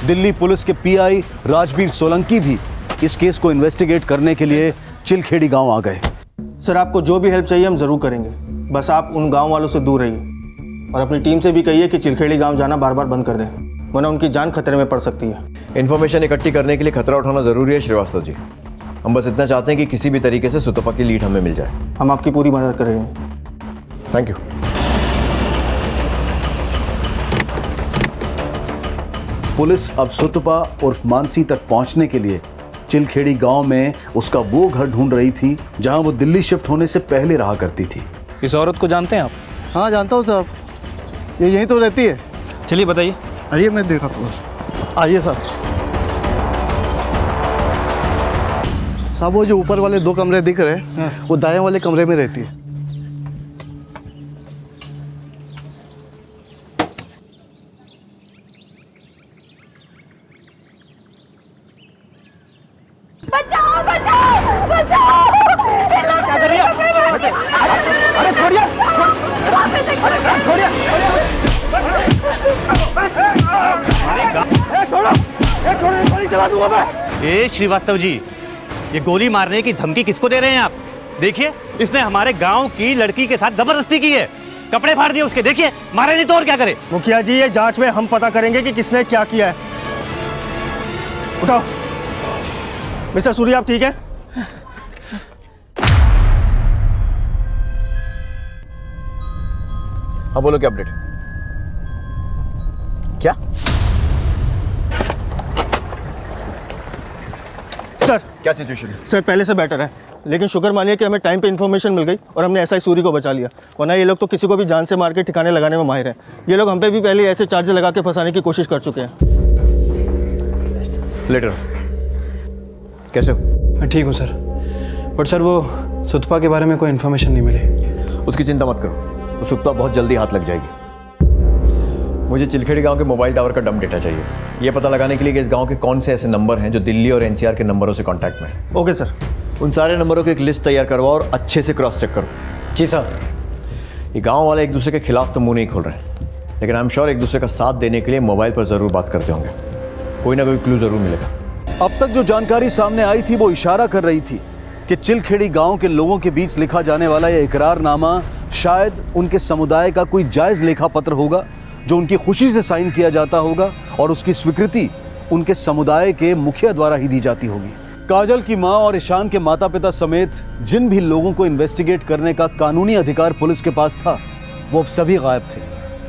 दिल्ली पुलिस के पीआई राजवीर सोलंकी भी इस केस को इन्वेस्टिगेट करने के लिए चिलखेड़ी गांव आ गए। सर, आपको जो भी हेल्प चाहिए हम ज़रूर करेंगे, बस आप उन गांव वालों से दूर रहिए और अपनी टीम से भी कहिए कि चिलखेड़ी गांव जाना बार बार बंद कर दें, वरना उनकी जान खतरे में पड़ सकती है। इन्फॉर्मेशन इकट्ठी करने के लिए खतरा उठाना ज़रूरी है श्रीवास्तव जी। हम बस इतना चाहते हैं कि किसी भी तरीके से सुतपा की लीड हमें मिल जाए। हम आपकी पूरी मदद करेंगे। Thank you. पुलिस अब सुतपा उर्फ मानसी तक पहुंचने के लिए चिलखेड़ी गांव में उसका वो घर ढूंढ रही थी जहां वो दिल्ली शिफ्ट होने से पहले रहा करती थी। इस औरत को जानते हैं आप? हाँ, जानता हूँ साहब, ये यहीं तो रहती है। चलिए बताइए। आइए, मैं देखा आपको। आइए साहब। साहब, वो जो ऊपर वाले 2 कमरे दिख रहे हैं, वो दाएं वाले कमरे में रहती है। बचाओ बचाओ बचाओ! क्या कर रही है? अरे छोड़िए! ए श्रीवास्तव जी, ये गोली मारने की धमकी किसको दे रहे हैं आप? देखिए, इसने हमारे गांव की लड़की के साथ जबरदस्ती की है, कपड़े फाड़ दिए उसके। देखिए, मारे नहीं तो और क्या करे? मुखिया जी, ये जांच में हम पता करेंगे कि किसने क्या किया है। उठाओ। मिस्टर सूर्या, आप ठीक है? हाँ, बोलो क्या अपडेट? क्या? सर, क्या सिचुएशन? सर, पहले से बेटर है, लेकिन शुक्र मानिए कि हमें टाइम पे इन्फॉर्मेशन मिल गई और हमने एसआई सूरी को बचा लिया, वरना ये लोग तो किसी को भी जान से मार के ठिकाने लगाने में माहिर हैं। ये लोग हम पे भी पहले ऐसे चार्जेस लगा के फंसाने की कोशिश कर चुके हैं। लेटर कैसे हो? मैं ठीक हूँ सर, बट सर वो सुतपा के बारे में कोई इन्फॉर्मेशन नहीं मिली। उसकी चिंता मत करो, तो सुतपा बहुत जल्दी हाथ लग जाएगी। मुझे चिलखेड़ी गांव के मोबाइल टावर का डंप डेटा चाहिए, ये पता लगाने के लिए कि इस गांव के कौन से ऐसे नंबर हैं जो दिल्ली और एनसीआर के नंबरों से कांटेक्ट में हैं। Okay sir. उन सारे नंबरों की एक लिस्ट तैयार करवाओ और अच्छे से क्रॉस चेक करो। जी सर। ये गांव वाले एक दूसरे के खिलाफ तो मुंह नहीं खोल रहे हैं, लेकिन आई एम श्योर एक दूसरे का साथ देने के लिए मोबाइल पर ज़रूर बात करते होंगे। कोई ना कोई क्लू ज़रूर मिलेगा। अब तक जो जानकारी सामने आई थी वो इशारा कर रही थी कि चिलखेड़ी गांव के लोगों के बीच लिखा जाने वाला यह इकरारनामा शायद उनके समुदाय का कोई जायज लेखा पत्र होगा जो उनकी खुशी से साइन किया जाता होगा और उसकी स्वीकृति उनके समुदाय के मुखिया द्वारा ही दी जाती होगी। काजल की मां और ईशान के माता पिता समेत जिन भी लोगों को इन्वेस्टिगेट करने का कानूनी अधिकार पुलिस के पास था, वो अब सभी गायब थे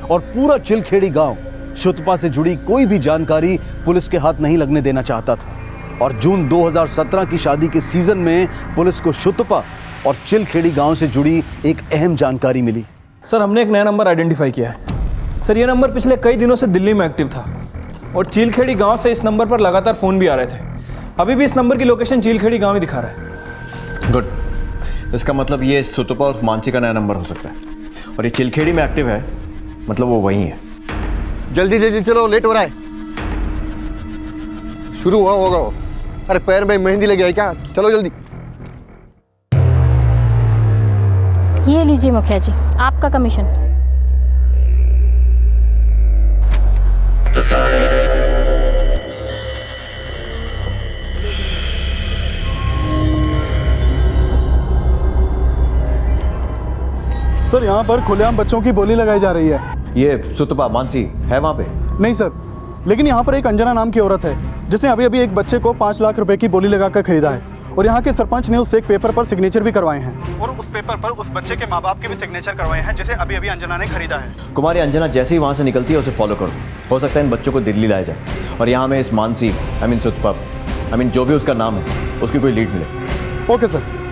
और पूरा चिलखेड़ी गांव सुतपा से जुड़ी कोई भी जानकारी पुलिस के हाथ नहीं लगने देना चाहता था। और जून 2017 की शादी के सीजन में पुलिस को शुतुपा और चिलखेड़ी गांव से जुड़ी एक अहम जानकारी मिली। सर हमने एक नया नंबर आइडेंटिफाई किया है। सर ये नंबर पिछले कई दिनों से दिल्ली में एक्टिव था और चीलखेड़ी गांव से इस नंबर पर लगातार फ़ोन भी आ रहे थे। अभी भी इस नंबर की लोकेशन चीलखेड़ी गांव ही दिखा रहा है। गुड, इसका मतलब ये सुतुपा और मानसी का नया नंबर हो सकता है और ये चिलखेड़ी में एक्टिव है, मतलब वो वही है। जल्दी जल्दी चलो, लेट हो रहा है। शुरू हुआ होगा वो। अरे पैर में मेहंदी लगी है क्या? चलो जल्दी। ये लीजिए मुखिया जी, आपका कमीशन। सर यहाँ पर खुलेआम बच्चों की बोली लगाई जा रही है। ये सुतुपा मानसी है वहाँ पे? नहीं सर, लेकिन यहाँ पर एक अंजना नाम की औरत है जिसने अभी अभी एक बच्चे को 5 लाख रुपए की बोली लगाकर खरीदा है और यहाँ के सरपंच ने उससे एक पेपर पर सिग्नेचर भी करवाए हैं और उस पेपर पर उस बच्चे के माँ बाप के भी सिग्नेचर करवाए हैं जिसे अभी अभी अंजना ने खरीदा है। कुमारी अंजना जैसे ही वहाँ से निकलती है उसे फॉलो करो। हो सकता है इन बच्चों को दिल्ली लाया जाए और यहाँ में इस मानसी सुतुपा जो भी उसका नाम है उसकी कोई लीड मिले। Okay sir.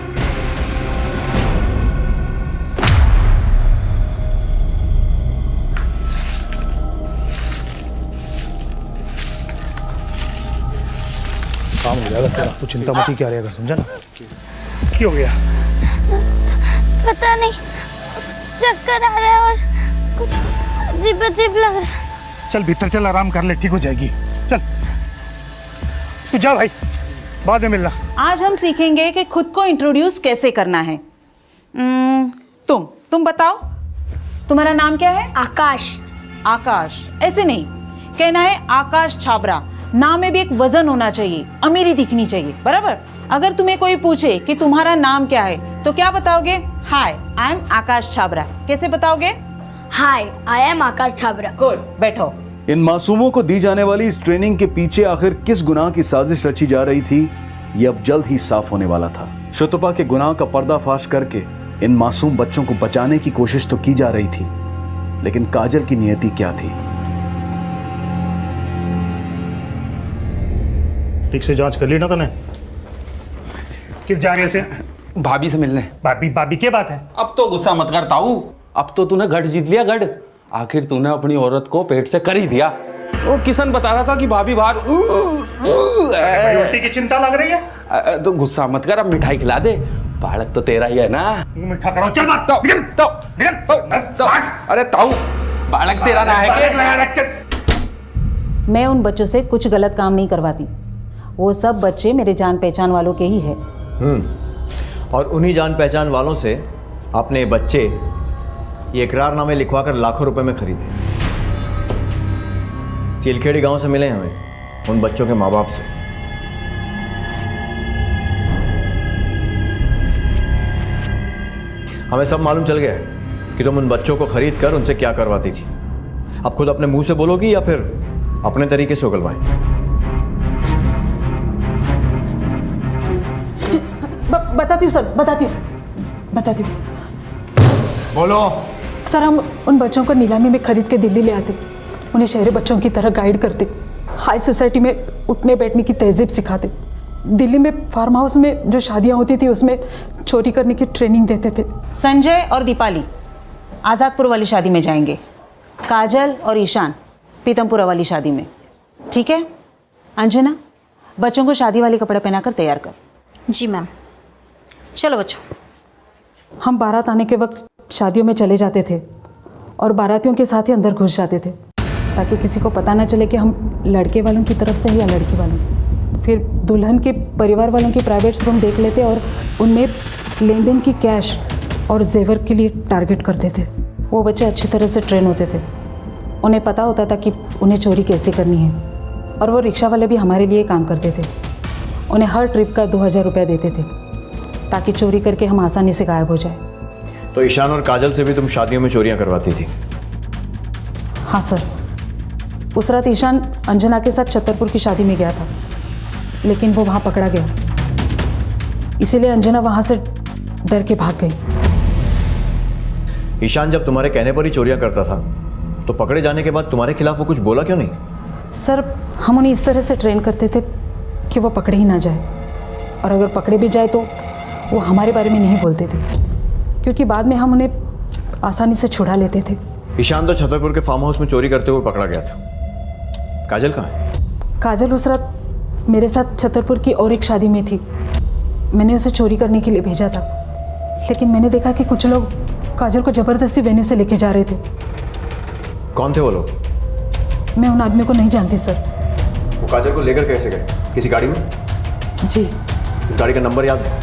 काम हो जाएगा तेरा, तू चिंता मत ही क्या रहेगा, समझा ना? क्या हो गया? पता नहीं, चक्कर आ रहा है और कुछ अजीब अजीब लग रहा है। चल भीतर चल, आराम कर ले, ठीक हो जाएगी। चल तू जा भाई, बाद में मिलना। आज हम सीखेंगे कि खुद को इंट्रोड्यूस कैसे करना है। तुम बताओ, तुम्हारा नाम क्या है? आकाश। आकाश ऐसे नहीं कहना है, आकाश छाबरा। नाम में भी एक वजन होना चाहिए, अमीरी दिखनी चाहिए, बराबर? अगर तुम्हें कोई पूछे कि तुम्हारा नाम क्या है तो क्या बताओगे? Hi I am Akash Chhabra. कैसे बताओगे? Hi I am Akash Chhabra. Good, बैठो। इन मासूमों को दी जाने वाली इस ट्रेनिंग के पीछे आखिर किस गुनाह की साजिश रची जा रही थी, ये अब जल्द ही साफ होने वाला था। शुतुपा के गुनाह का पर्दाफाश करके इन मासूम बच्चों को बचाने की कोशिश तो की जा रही थी, लेकिन काजल की नियति क्या थी? ठीक से जांच कर ली ना तूने? किस जा रहे से? भाभी से मिलने। भाभी? भाभी क्या बात है? अब तो गुस्सा मत कर ताऊ, अब तो तूने गढ़ जीत लिया, गढ़। आखिर तूने अपनी औरत को पेट से कर ही दिया। वो किशन बता रहा था कि भाभी बाहर उल्टी की चिंता लग रही है। तो गुस्सा मत कर, अब मिठाई खिला दे, बालक तो तेरा ही है ना। मिठा करो, चल बात। अरे ताऊ, बालक तेरा ना है क्या? मैं उन बच्चों से कुछ गलत काम नहीं करवाती, वो सब बच्चे मेरे जान पहचान वालों के ही है। और उन्हीं जान पहचान वालों से आपने ये बच्चे ये इकरारनामे लिखवाकर लाखों रुपए में खरीदे। चिलखेड़ी गांव से मिले हमें उन बच्चों के माँ बाप से। हमें सब मालूम चल गया कि तुम उन बच्चों को खरीद कर उनसे क्या करवाती थी। अब खुद अपने मुंह से बोलोगी या फिर अपने तरीके से उगलवाएं? बताती हूँ सर, बताती हूँ। बोलो। सर हम उन बच्चों को नीलामी में खरीद के दिल्ली ले आते, उन्हें शहरी बच्चों की तरह गाइड करते, हाई सोसाइटी में उठने बैठने की तहजीब सिखाते, दिल्ली में फार्म हाउस में जो शादियाँ होती थी उसमें चोरी करने की ट्रेनिंग देते थे। संजय और दीपाली आज़ादपुर वाली शादी में जाएंगे, काजल और ईशान पीतमपुरा वाली शादी में, ठीक है? अंजना, बच्चों को शादी वाले कपड़े पहनाकर तैयार कर। जी मैम। चलो बच्चों। हम बारात आने के वक्त शादियों में चले जाते थे और बारातियों के साथ ही अंदर घुस जाते थे ताकि किसी को पता ना चले कि हम लड़के वालों की तरफ से हैं या लड़की वालों की। फिर दुल्हन के परिवार वालों की प्राइवेट रूम देख लेते और उनमें लेन देन की कैश और जेवर के लिए टारगेट करते थे। वो बच्चे अच्छी तरह से ट्रेन होते थे, उन्हें पता होता था कि उन्हें चोरी कैसे करनी है और वो रिक्शा वाले भी हमारे लिए काम करते थे। उन्हें हर ट्रिप का 2000 रुपया देते थे ताकि चोरी करके हम आसानी से गायब हो जाए। तो ईशान और काजल से भी तुम शादियों में चोरियां करवाती थी? हाँ सर, उस रात ईशान अंजना के साथ छतरपुर की शादी में गया था, लेकिन वो वहाँ पकड़ा गया, इसीलिए अंजना वहाँ से डर के भाग गई। ईशान जब तुम्हारे कहने पर ही चोरियां करता था तो पकड़े जाने के बाद तुम्हारे खिलाफ वो कुछ बोला क्यों नहीं? सर हम उन्हें इस तरह से ट्रेन करते थे कि वो पकड़े ही ना जाए, और अगर पकड़े भी जाए तो वो हमारे बारे में नहीं बोलते थे, क्योंकि बाद में हम उन्हें आसानी से छुड़ा लेते थे। ईशान तो छतरपुर के फार्म हाउस में चोरी करते हुए पकड़ा गया था। काजल कहाँ है? काजल उस रात मेरे साथ छतरपुर की और एक शादी में थी। मैंने उसे चोरी करने के लिए भेजा था, लेकिन मैंने देखा कि कुछ लोग काजल को जबरदस्ती वेन्यू से लेके जा रहे थे। कौन थे वो लोग? मैं उन आदमियों को नहीं जानती सर। वो काजल को लेकर कैसे गए? किसी गाड़ी में? जी। उस गाड़ी का नंबर याद है?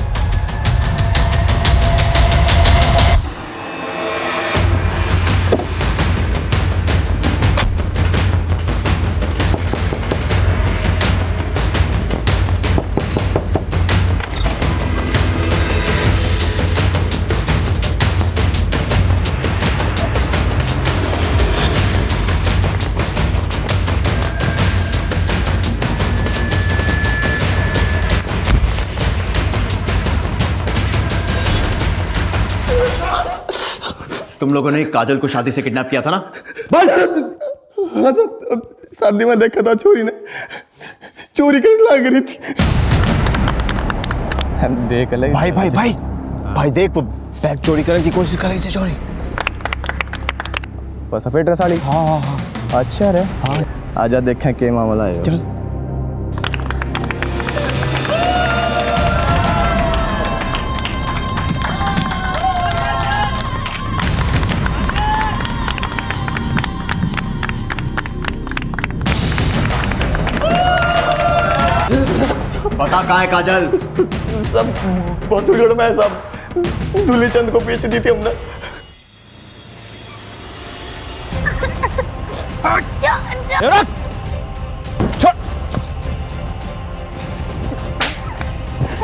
तुम लोगों ने काजल को शादी से किडनैप किया था ना? हाँ सब शादी में देखा था चोरी ने चोरी करने लग रही थी। हम देख ले भाई भाई भाई भाई देख, वो बैग चोरी करने की कोशिश कर रही थी। चोरी वो सफेद ड्रेस वाली? हाँ हाँ हाँ। अच्छा रे। हाँ आजा देखें क्या मामला है। चल। बता कहाँ है काजल? सब बहुत उजड़ में है सब। दूली चंद को बेच दी थी हमने।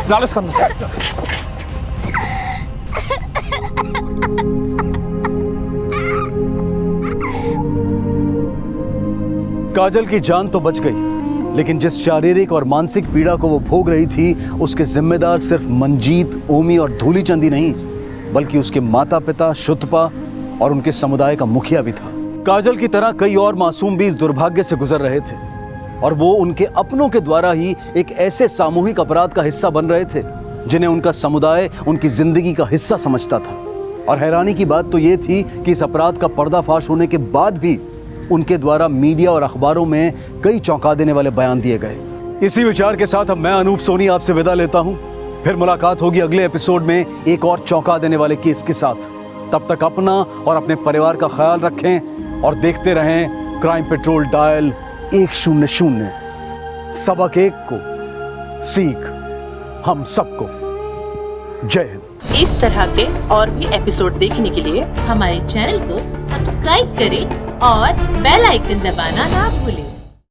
लालच करना। काजल की जान तो बच गई, लेकिन जिस शारीरिक और मानसिक पीड़ा को वो भोग रही थी, उसके जिम्मेदार सिर्फ मंजीत, ओमी और धूलीचंद ही नहीं, बल्कि उसके माता पिता, शुतपा और उनके समुदाय का मुखिया भी था। काजल की तरह कई और मासूम भी इस दुर्भाग्य से गुजर रहे थे, और वो उनके अपनों के द्वारा ही एक ऐसे सामूहिक अपराध का हिस्सा बन रहे थे जिन्हें उनका समुदाय उनकी जिंदगी का हिस्सा समझता था। और हैरानी की बात तो ये थी कि इस अपराध का पर्दाफाश होने के बाद भी उनके द्वारा मीडिया और अखबारों में कई चौंका देने वाले बयान दिए गए। इसी विचार के साथ अब मैं अनूप सोनी आपसे विदा लेता हूं। फिर मुलाकात होगी अगले एपिसोड में एक और चौंका देने वाले केस के साथ। तब तक अपना और अपने परिवार का ख्याल रखें और देखते रहें क्राइम पेट्रोल डायल 100। सबक एक को, सीख हम सबको। जय हिंद। इस तरह के और भी एपिसोड देखने के लिए हमारे चैनल को सब्सक्राइब करें और बेल आइकन दबाना ना भूलें।